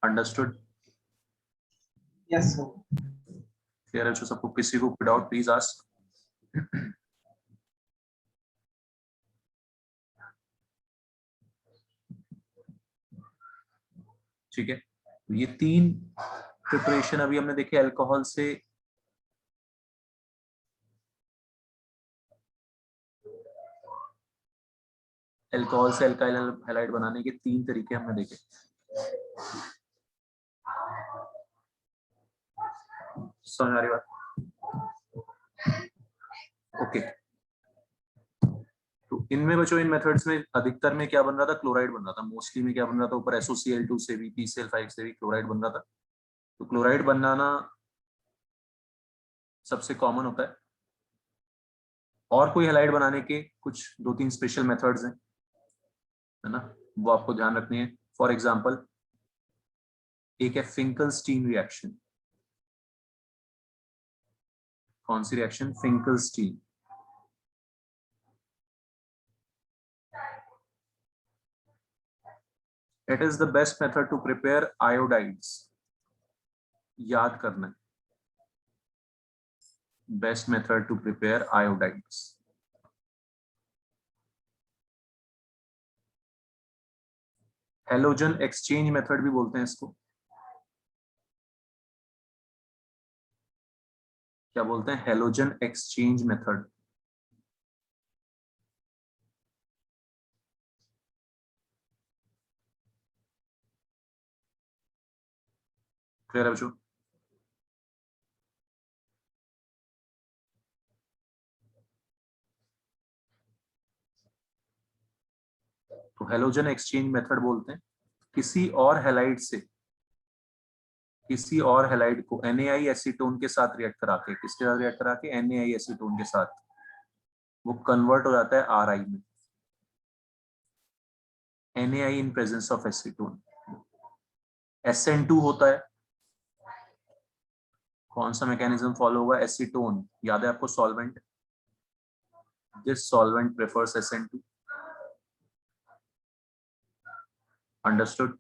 अंडरस्टूड? Yes sir. क्लियर है? जो सबको, किसी को डाउट प्लीज आस्क। ठीक है, तो ये 3 प्रिपरेशन अभी हमने देखे अल्कोहल से। अल्कोहल से अल्काइल हैलाइड बनाने के 3 तरीके हमने देखे। समझ आ रही बात? ओके, तो इनमें बच्चों, इन मेथड्स में अधिकतर में क्या बन रहा था, क्लोराइड बन रहा था। मोस्टली में क्या बन रहा था, ऊपर SOCl2 से भी, PCl5 से भी क्लोराइड बन रहा था। तो क्लोराइड बनाना सबसे कॉमन होता है। और कोई हैलाइड बनाने के कुछ 2-3 स्पेशल मेथड्स हैं, है ना, वो आपको ध्यान रखनी है। फॉर एग्जांपल, एक है फिंकलस्टीन रिएक्शन। कौन सी reaction? Finkelstein. It is the best method to prepare iodides. याद करना है, best method to prepare iodides. Halogen exchange method भी बोलते हैं इसको। क्या बोलते हैं? Halogen exchange method. क्लियर है बच्चों? तो हेलोजन एक्सचेंज मेथड बोलते हैं किसी और हैलाइड से, किसी और हैलाइड को NaI एसीटोन के साथ रिएक्ट करा के, किसके साथ रिएक्ट करा के? NaI एसीटोन के साथ, वो कन्वर्ट हो जाता है Ri में। NaI in presence of acetone. SN2 होता है। कौन सा मैकेनिज्म फॉलो होगा? एसीटोन, याद है आपको, solvent. This solvent prefers SN2। Understood?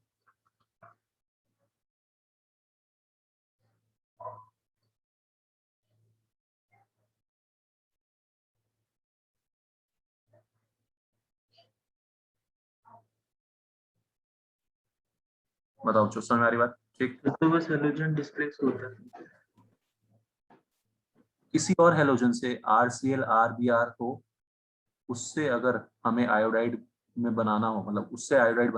बताओ, जो समझ में आ रही बात? ठीक। तो बस हेलोजन डिस्प्लेस होता है। किसी और हेलोजन से RCl RBr हो, उससे अगर हमें आयोडाइड में बनाना हो, मतलब उससे आयोडाइड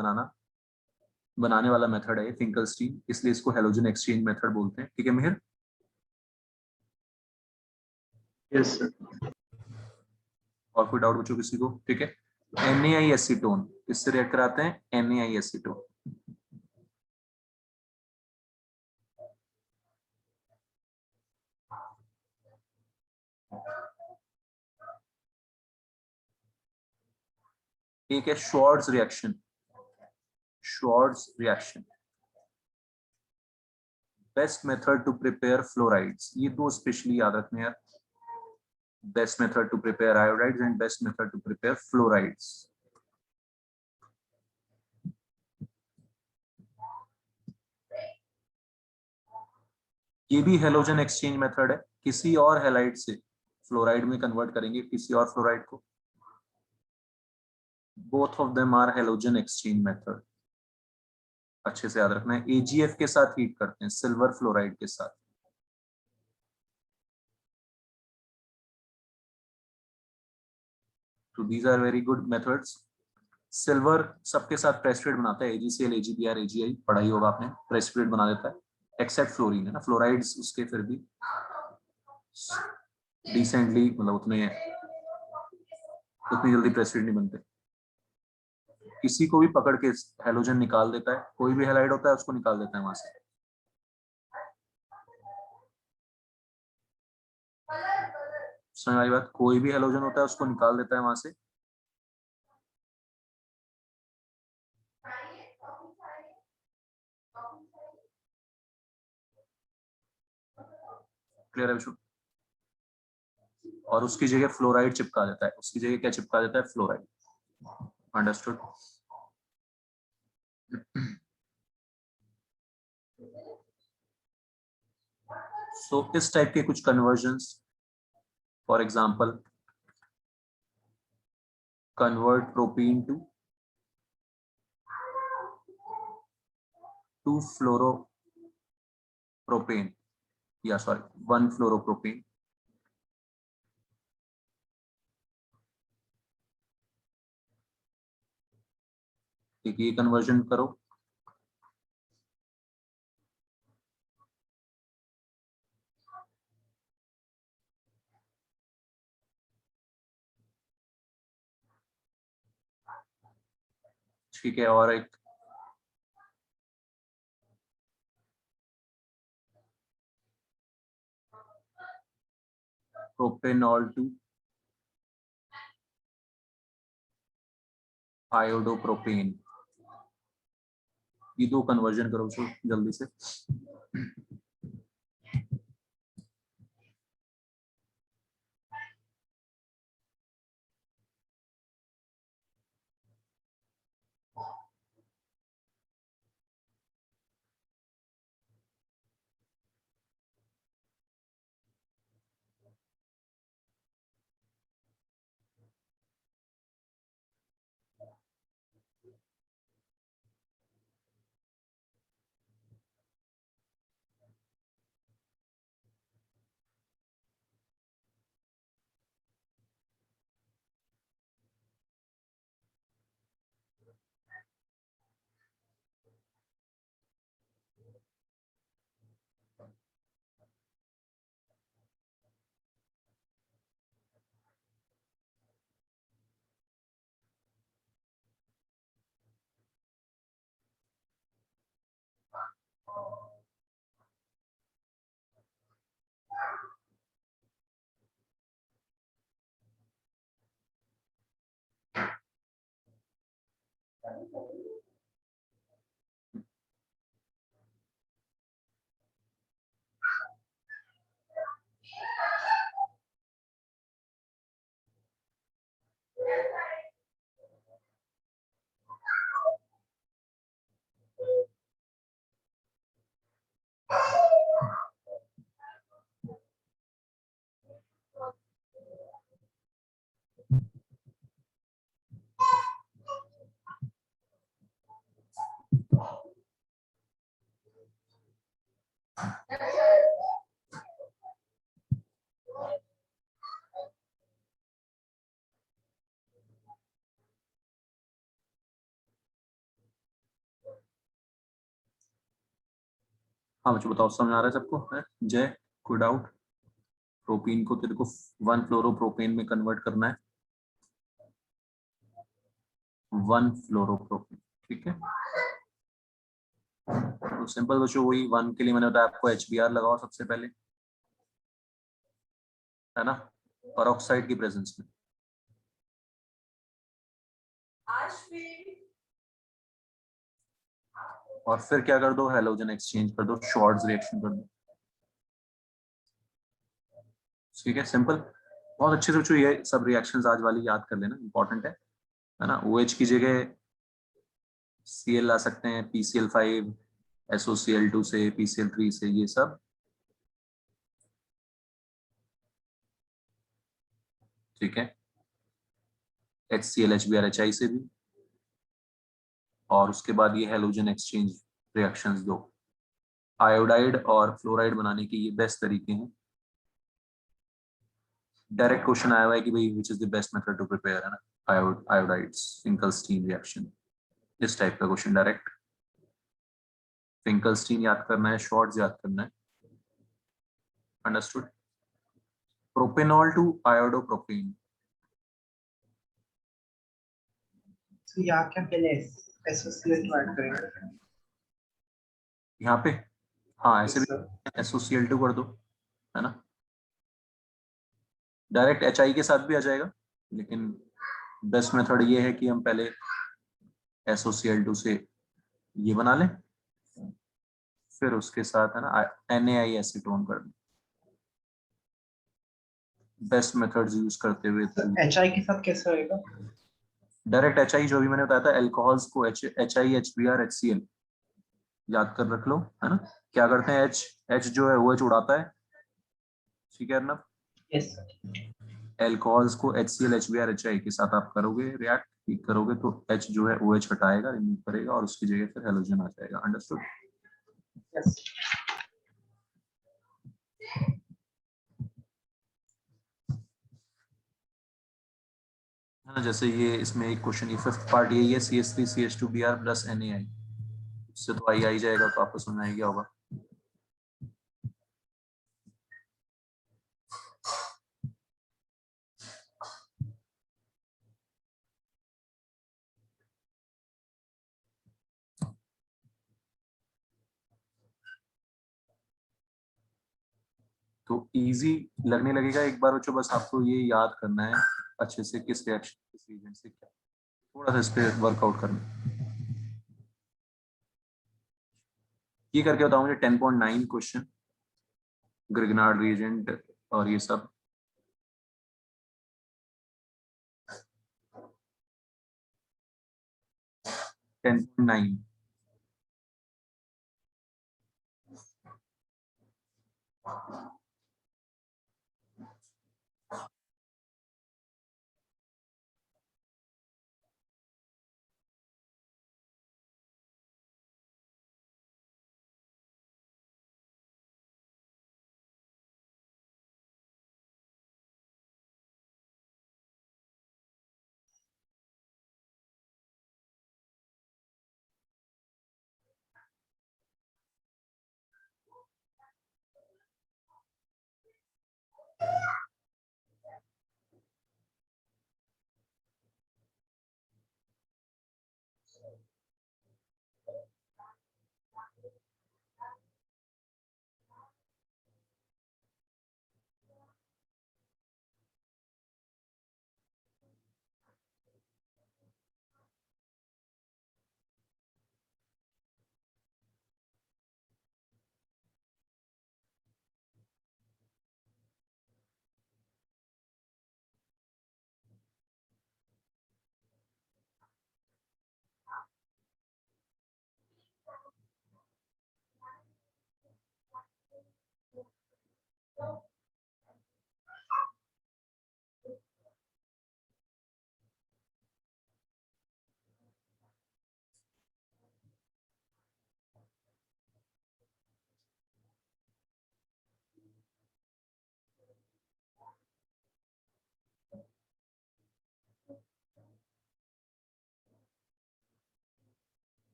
बनाने वाला मेथड है फिंकलस्टीन, इसलिए इसको हेलोजन एक्सचेंज मेथड बोलते हैं। ठीक है मिहिर? Yes sir. और कोई डाउट बच्चों किसी को? ठीक है। NaI एसीटोन इससे रिएक्ट कराते हैं, NaI एसीटोन। एक है Swarts reaction. Swarts reaction, best method to prepare fluorides, ये दो स्पेशली याद रखने हैं। Best method to prepare iodides and best method to prepare fluorides. ये भी हेलोजन एक्सचेंज मेथड है, किसी और हैलाइड से फ्लोराइड में कन्वर्ट करेंगे किसी और फ्लोराइड को। Both of them are halogen exchange method. अच्छे से याद रखना है। AgF के साथ हीट करते हैं, सिल्वर फ्लोराइड के साथ। तो these are very good methods. Silver सबके साथ प्रेसिपिटेट बनाता है, AgCl AgBr AgI, पढ़ाई होगा आपने, प्रेसिपिटेट बना देता है, एक्सेप्ट फ्लोरीन है ना। फ्लोराइड्स उसके फिर भी डिसेंटली, मतलब उतनी जल्दी प्रेसिपिटेट नहीं बनते। किसी को भी पकड़ के हेलोजन निकाल देता है, कोई भी हैलाइड होता है उसको निकाल देता है वहां से। समझ आई बात? कोई भी हेलोजन होता है उसको निकाल देता है वहां से। क्लियर है विशु? और उसकी जगह फ्लोराइड चिपका देता है, उसकी जगह क्या चिपका देता है? फ्लोराइड। अंडरस्टूड? सो इस टाइप के कुछ conversions, for example convert propene to 2 fluoropropane, या सॉरी 1 फ्लोरोप्रोपेन। ठीक है, ये कन्वर्जन करो। ठीक है, और एक प्रोपेनॉल टू आयोडोप्रोपेन, ये दो कन्वर्जन करो जल्दी से। हाँ बच्चों बताओ, समझ आ रहा है सबको? है जय, कोई डाउट? प्रोपीन को तेरे को 1 फ्लोरोप्रोपेन में कन्वर्ट करना है, 1 फ्लोरोप्रोपेन, ठीक है। तो सिंपल बच्चों, वही 1 के लिए मैंने बताया आपको HBr लगाओ सबसे पहले, है ना, परऑक्साइड की प्रेजेंस में। और फिर क्या कर दो, हेलोजन एक्सचेंज कर दो, शॉर्ट्स रिएक्शन कर दो, ठीक है, सिंपल। बहुत अच्छे से बच्चों ये सब रिएक्शंस आज वाली याद कर लेना, इंपॉर्टेंट है ना। OH की जगह Cl ला सकते हैं, PCl5, SOCl2 से, PCl3 से, ये सब, ठीक है। HCl HBr HI से भी, और उसके बाद ये हेलोजन एक्सचेंज रिएक्शंस दो। आयोडाइड और फ्लोराइड बनाने के ये बेस्ट तरीके हैं। डायरेक्ट क्वेश्चन आया हुआ है कि भाई which is the best method to prepare, है ना, आयोडाइड्स फिंकलस्टीन रिएक्शन, इस टाइप का क्वेश्चन डायरेक्ट। फिंकलस्टीन याद करना है, शॉर्ट्स याद करना है, अंडरस्टूड। प्रोपेनॉल टू आयोडोप्रोपेन, तो यहाँ क्या पहले एसोसिएट ऐड करेंगे? यहाँ पे हाँ ऐसे Yes, भी sir. SOCl2 कर दो, है ना। डायरेक्ट HI के साथ भी आ जाएगा, लेकिन बेस्ट मेथड ये है कि हम पहले SOCl2 से ये बना लें, फिर उसके साथ है ना NaI एसीटोन कर दें। बेस्ट मेथड्स यूज करते हुए तो HI के साथ कैसे होएगा? डायरेक्ट HI, जो भी मैंने बताया था, अल्कोहल्स को HI HBr HCl याद कर रख लो, है ना। क्या करते हैं, H जो है OH उड़ाता है, ठीक है अर्नब। Yes, sir. अल्कोहल्स को HCl HBr HI के साथ आप करोगे, रिएक्ट ठीक करोगे, तो H जो है OH हटाएगा, रिमूव करेगा, और उसकी जगह फिर हेलोजन आ जाएगा, अंडरस्टूड। Yes. है ना। जैसे ये इसमें एक क्वेश्चन, ये 5th पार्ट यही है, CH3CH2Br प्लस NaI, इससे तो आई आई जाएगा, तो आपको समझ में गया होगा। तो इजी लगने लगेगा एक बार बच्चों, बस आपको ये याद करना है अच्छे से, किस रिएक्शन किस रिएजेंट से क्या, थोड़ा सा इस पे वर्कआउट करना। ये करके बताऊं मुझे 10.9 क्वेश्चन, ग्रिगनार्ड रिएजेंट और ये सब। टेन पॉइंट नाइन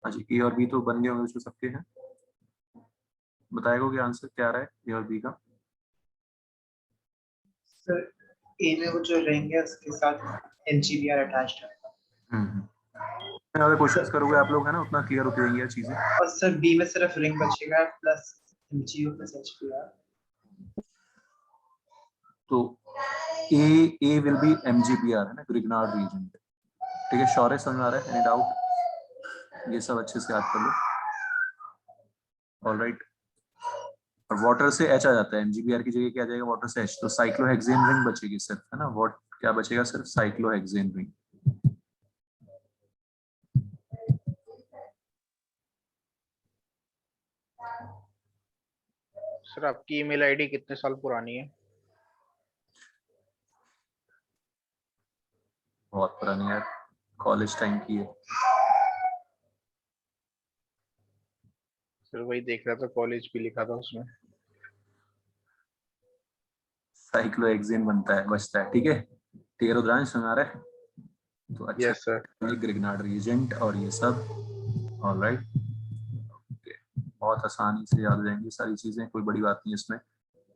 हाँ जी, ए और बी तो बन गए होंगे जो सबके हैं। बताएगा कि आंसर क्या आ रहा है ए और बी का? सर ए में वो जो रिंग है उसके साथ एनजीबीआर अटैच्ड है। अगर क्वेश्चंस करोगे आप लोग है ना, उतना क्लियर होती रहेंगी यार चीजें। और सर बी में सिर्फ रिंग बचेगा प्लस एमजीओ प्लस एचपीआर। तो ए विल बी एमजीबीआर है ना, ग्रिग्नार्ड रीजेंट। ठीक है, शौर्य समझ में आ रहा है? Any doubt? ये सब अच्छे से याद कर लो। ऑलराइट। और वाटर से एच आ जाता है, एमजीबीआर की जगह क्या आ जाएगा? वाटर से एच, तो साइक्लोहेक्सेन रिंग बचेगी सिर्फ, है ना। व्हाट क्या बचेगा? सिर्फ साइक्लोहेक्सेन रिंग। सर आपकी ईमेल आईडी कितने साल पुरानी है? बहुत पुरानी यार, कॉलेज टाइम की है। सर वही देख रहा था, कॉलेज भी लिखा था उसमें। साइक्लोहेक्सेन बनता है, बचता है। ठीक है, ठीक है रुद्रांश, समझ आ रहा है? तो अच्छा, यस सर। ग्रिग्नार्ड रीजेंट और ये सब। ऑलराइट, बहुत आसानी से याद हो जाएंगी सारी चीजें, कोई बड़ी बात नहीं इसमें।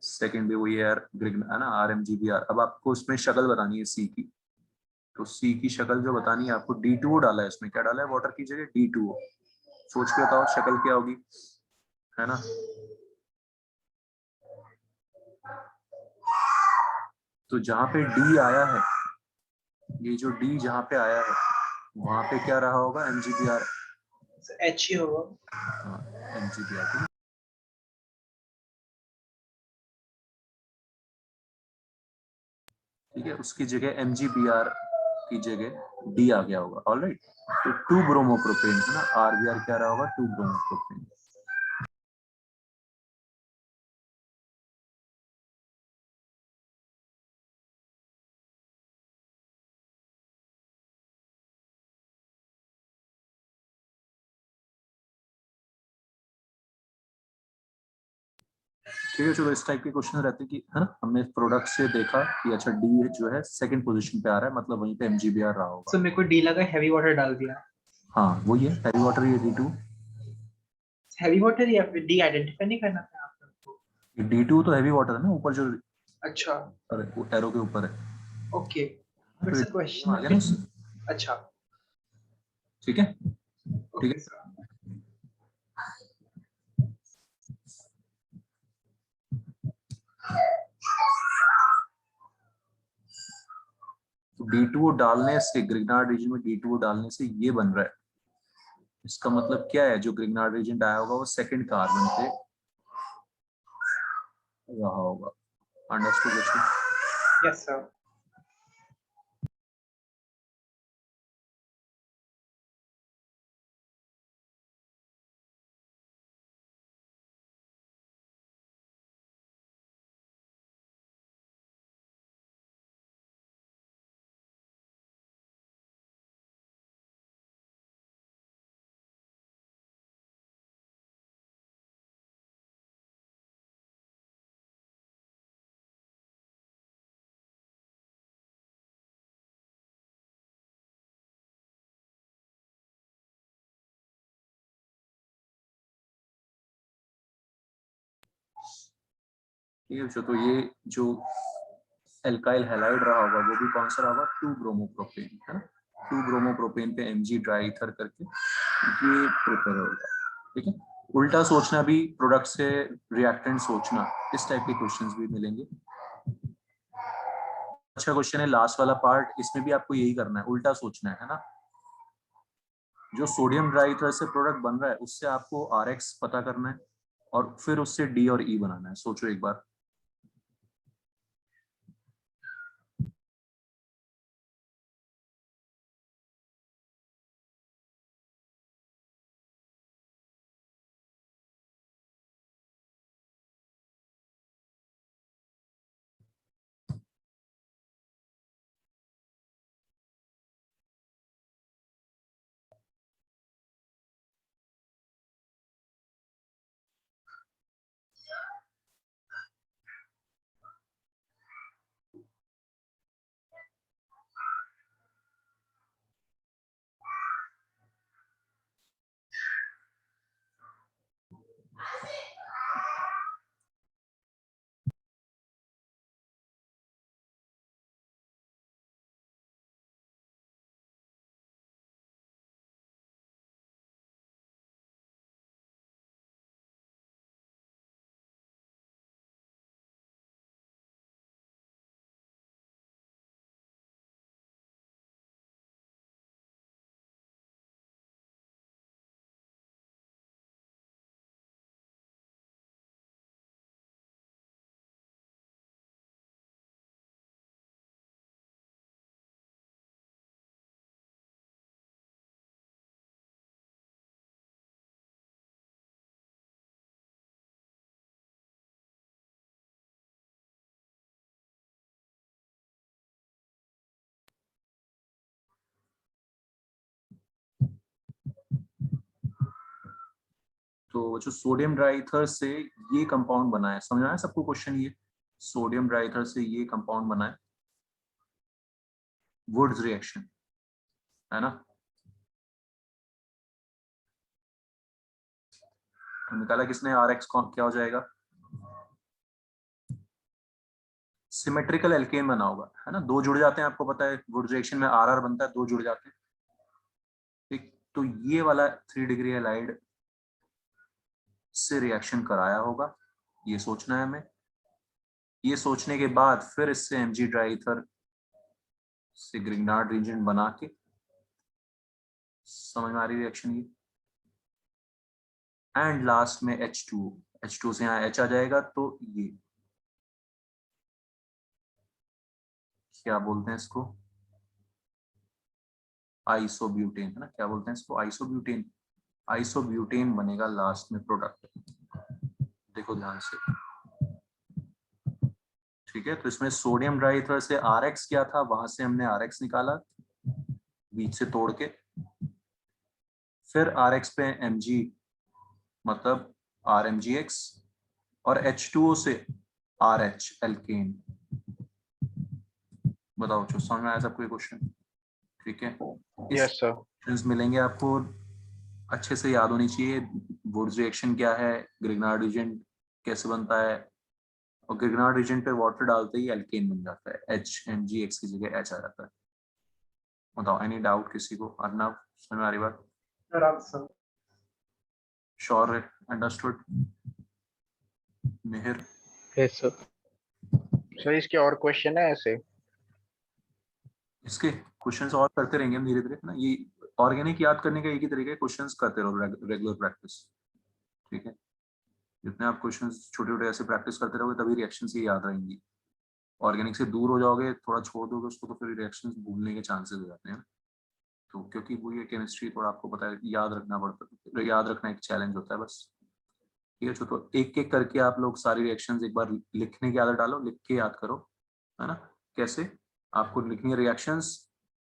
सेकंड भी वही है यार, है ना, R M G B R. अब आपको इसमें शक्ल बतानी है सी की, तो सी की शक्ल जो बतानी है आपको, D2O डाला है इसमें। क्या डाला है वाटर की जगह? D2O। सोच के बताओ शक्ल क्या होगी, है ना। तो जहां पे डी आया है, ये जो डी जहां पे आया है, वहां पे क्या रहा होगा? MGBR। एच ही होगा। हाँ, MGBR। ठीक है, उसकी जगह MGBR की जगह डी आ गया होगा। ऑलराइट, तो 2 ब्रोमोप्रोपेन है ना, RBR क्या रहा होगा? 2 ब्रोमोप्रोपेन। ठीक है, चलो इस टाइप के क्वेश्चन रहते हैं कि, है ना, हमने प्रोडक्ट से देखा कि अच्छा डी जो है सेकंड पोजीशन पे आ रहा है, मतलब वहीं पे MGBR रहा होगा। सर मेरे को डी लगा, हैवी वाटर डाल दिया। हाँ वही है, हैवी वाटर, ये D2। हैवी वाटर या फिर डी आइडेंटिफाई नहीं करना था आप लोग को? D2 तो हैवी वाटर है ना, ऊपर जो अच्छा एरो के ऊपर है। ओके, बट तो सर आ क्वेश्चन गया ना उससे। अच्छा ठीक है, ठीक ओके है। सर। तो D2O डालने से, ग्रिग्नार्ड रीजन में D2O डालने से ये बन रहा है। इसका मतलब क्या है? जो ग्रिग्नार्ड रीजन आया होगा वो सेकंड कार्बन पे रहा होगा। अंडरस्टूड बच्चों? Yes sir. ठीक है बच्चों, तो ये जो एल्काइल हैलाइड रहा होगा वो भी कौन सा रहा होगा? 2 ब्रोमोप्रोपेन, है ना। 2 ब्रोमोप्रोपेन पे mg ड्राई ईथर करके ये प्रिपेयर होगा। ठीक है, उल्टा सोचना भी, प्रोडक्ट से रिएक्टेंट सोचना, इस टाइप के क्वेश्चंस भी मिलेंगे। अच्छा क्वेश्चन है लास्ट वाला पार्ट, इसमें भी आपको यही करना है, उल्टा सोचना है ना। जो सोडियम ड्राई ईथर से प्रोडक्ट बन रहा है उससे आपको Rx पता करना है और फिर उससे D और E बनाना है। सोचो एक बार। तो जो सोडियम ड्राई ईथर से ये कंपाउंड बना है, समझ आया सबको क्वेश्चन? ये सोडियम ड्राई ईथर से ये कंपाउंड बना है, वुड्स रिएक्शन है ना। तो निकाला किसने? Rx क्या हो जाएगा? सिमेट्रिकल एल्केन बना होगा, है ना। दो जुड़ जाते हैं, आपको पता है वुड्स रिएक्शन में RR बनता है, दो जुड़ जाते हैं। ठीक, तो ये वाला 3 डिग्री हैलाइड से रिएक्शन कराया होगा, ये सोचना है हमें। ये सोचने के बाद फिर इससे mg ड्राई ईथर से ग्रिग्नार्ड रीजन बना के, समझ में आ रही रिएक्शन ये। एंड लास्ट में H2 से यहाँ H आ जाएगा, तो ये क्या बोलते हैं इसको? आइसोब्यूटेन, है ना। क्या बोलते हैं इसको? आइसोब्यूटेन। आइसोब्यूटेन बनेगा लास्ट में प्रोडक्ट। देखो ध्यान से, ठीक है। तो इसमें सोडियम ड्राई ईथर से Rx क्या था, वहां से हमने Rx निकाला बीच से तोड़ के, फिर Rx पे Mg मतलब RMGX और H2O से RH एल्केन। बताओ जो समझ में आया सबको ये क्वेश्चन? ठीक है, यस सर। क्वेश्चंस मिलेंगे आपको, अच्छे से याद होनी चाहिए। वुड्स रिएक्शन क्या है, ग्रिग्नार्ड रीजन कैसे बनता है, और ग्रिग्नार्ड रीजन पे वाटर डालते ही एल्केन बन जाता है, HMgX की जगह H आ जाता है। बताओ एनी डाउट किसी को? अर्नव, समझ में आ रही बात? आराम से। श्योर है, understood? Mihir? Yes sir. Sir इसके और क्वेश्चन है ऐसे? इसके क्वेश्चंस और करते रहेंगे हम धीरे धीरे ना। ये ऑर्गेनिक याद करने का एक ही तरीका है, क्वेश्चंस करते रहो, रेगुलर प्रैक्टिस। ठीक है, जितने आप क्वेश्चंस छोटे छोटे ऐसे प्रैक्टिस करते रहोगे तभी रिएक्शंस ये याद रहेंगी। ऑर्गेनिक से दूर हो जाओगे, थोड़ा छोड़ दोगे उसको, तो फिर रिएक्शंस भूलने के चांसेस हो जाते हैं। तो क्योंकि वो ये केमिस्ट्री थोड़ा आपको पता है, याद रखना पड़ता है, याद रखना एक चैलेंज होता है बस। ठीक है, तो एक एक करके आप लोग सारी रिएक्शंस एक बार लिखने की आदत डालो, लिख के याद करो, है ना। कैसे आपको लिखनी है? Reactions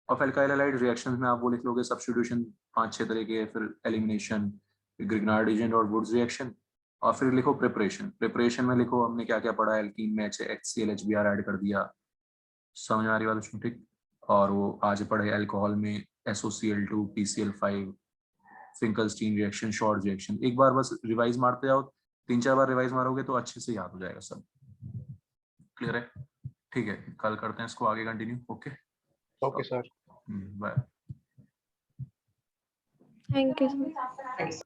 of alkyl halide, reactions में आप वो लिख लोगे सब्स्टिट्यूशन 5-6 तरह के, फिर एलिमिनेशन, ग्रिग्नार्ड रीजन और वुड्स रिएक्शन, और फिर लिखो प्रिपरेशन। प्रिपरेशन में लिखो हमने क्या क्या पढ़ा, एल्कीन में HCl HBr ऐड कर दिया, समझ आ रही बात उसमें? ठीक, और वो आज पढ़े अल्कोहल में SOCl2 PCl5, Finkelstein reaction, short reaction. एक बार बस रिवाइज मारते जाओ, 3-4 बार रिवाइज मारोगे तो अच्छे से याद हो जाएगा सब। क्लियर है? ठीक है, कल करते हैं इसको आगे continue. Okay okay sir. Bye. Thank you sir. Thanks.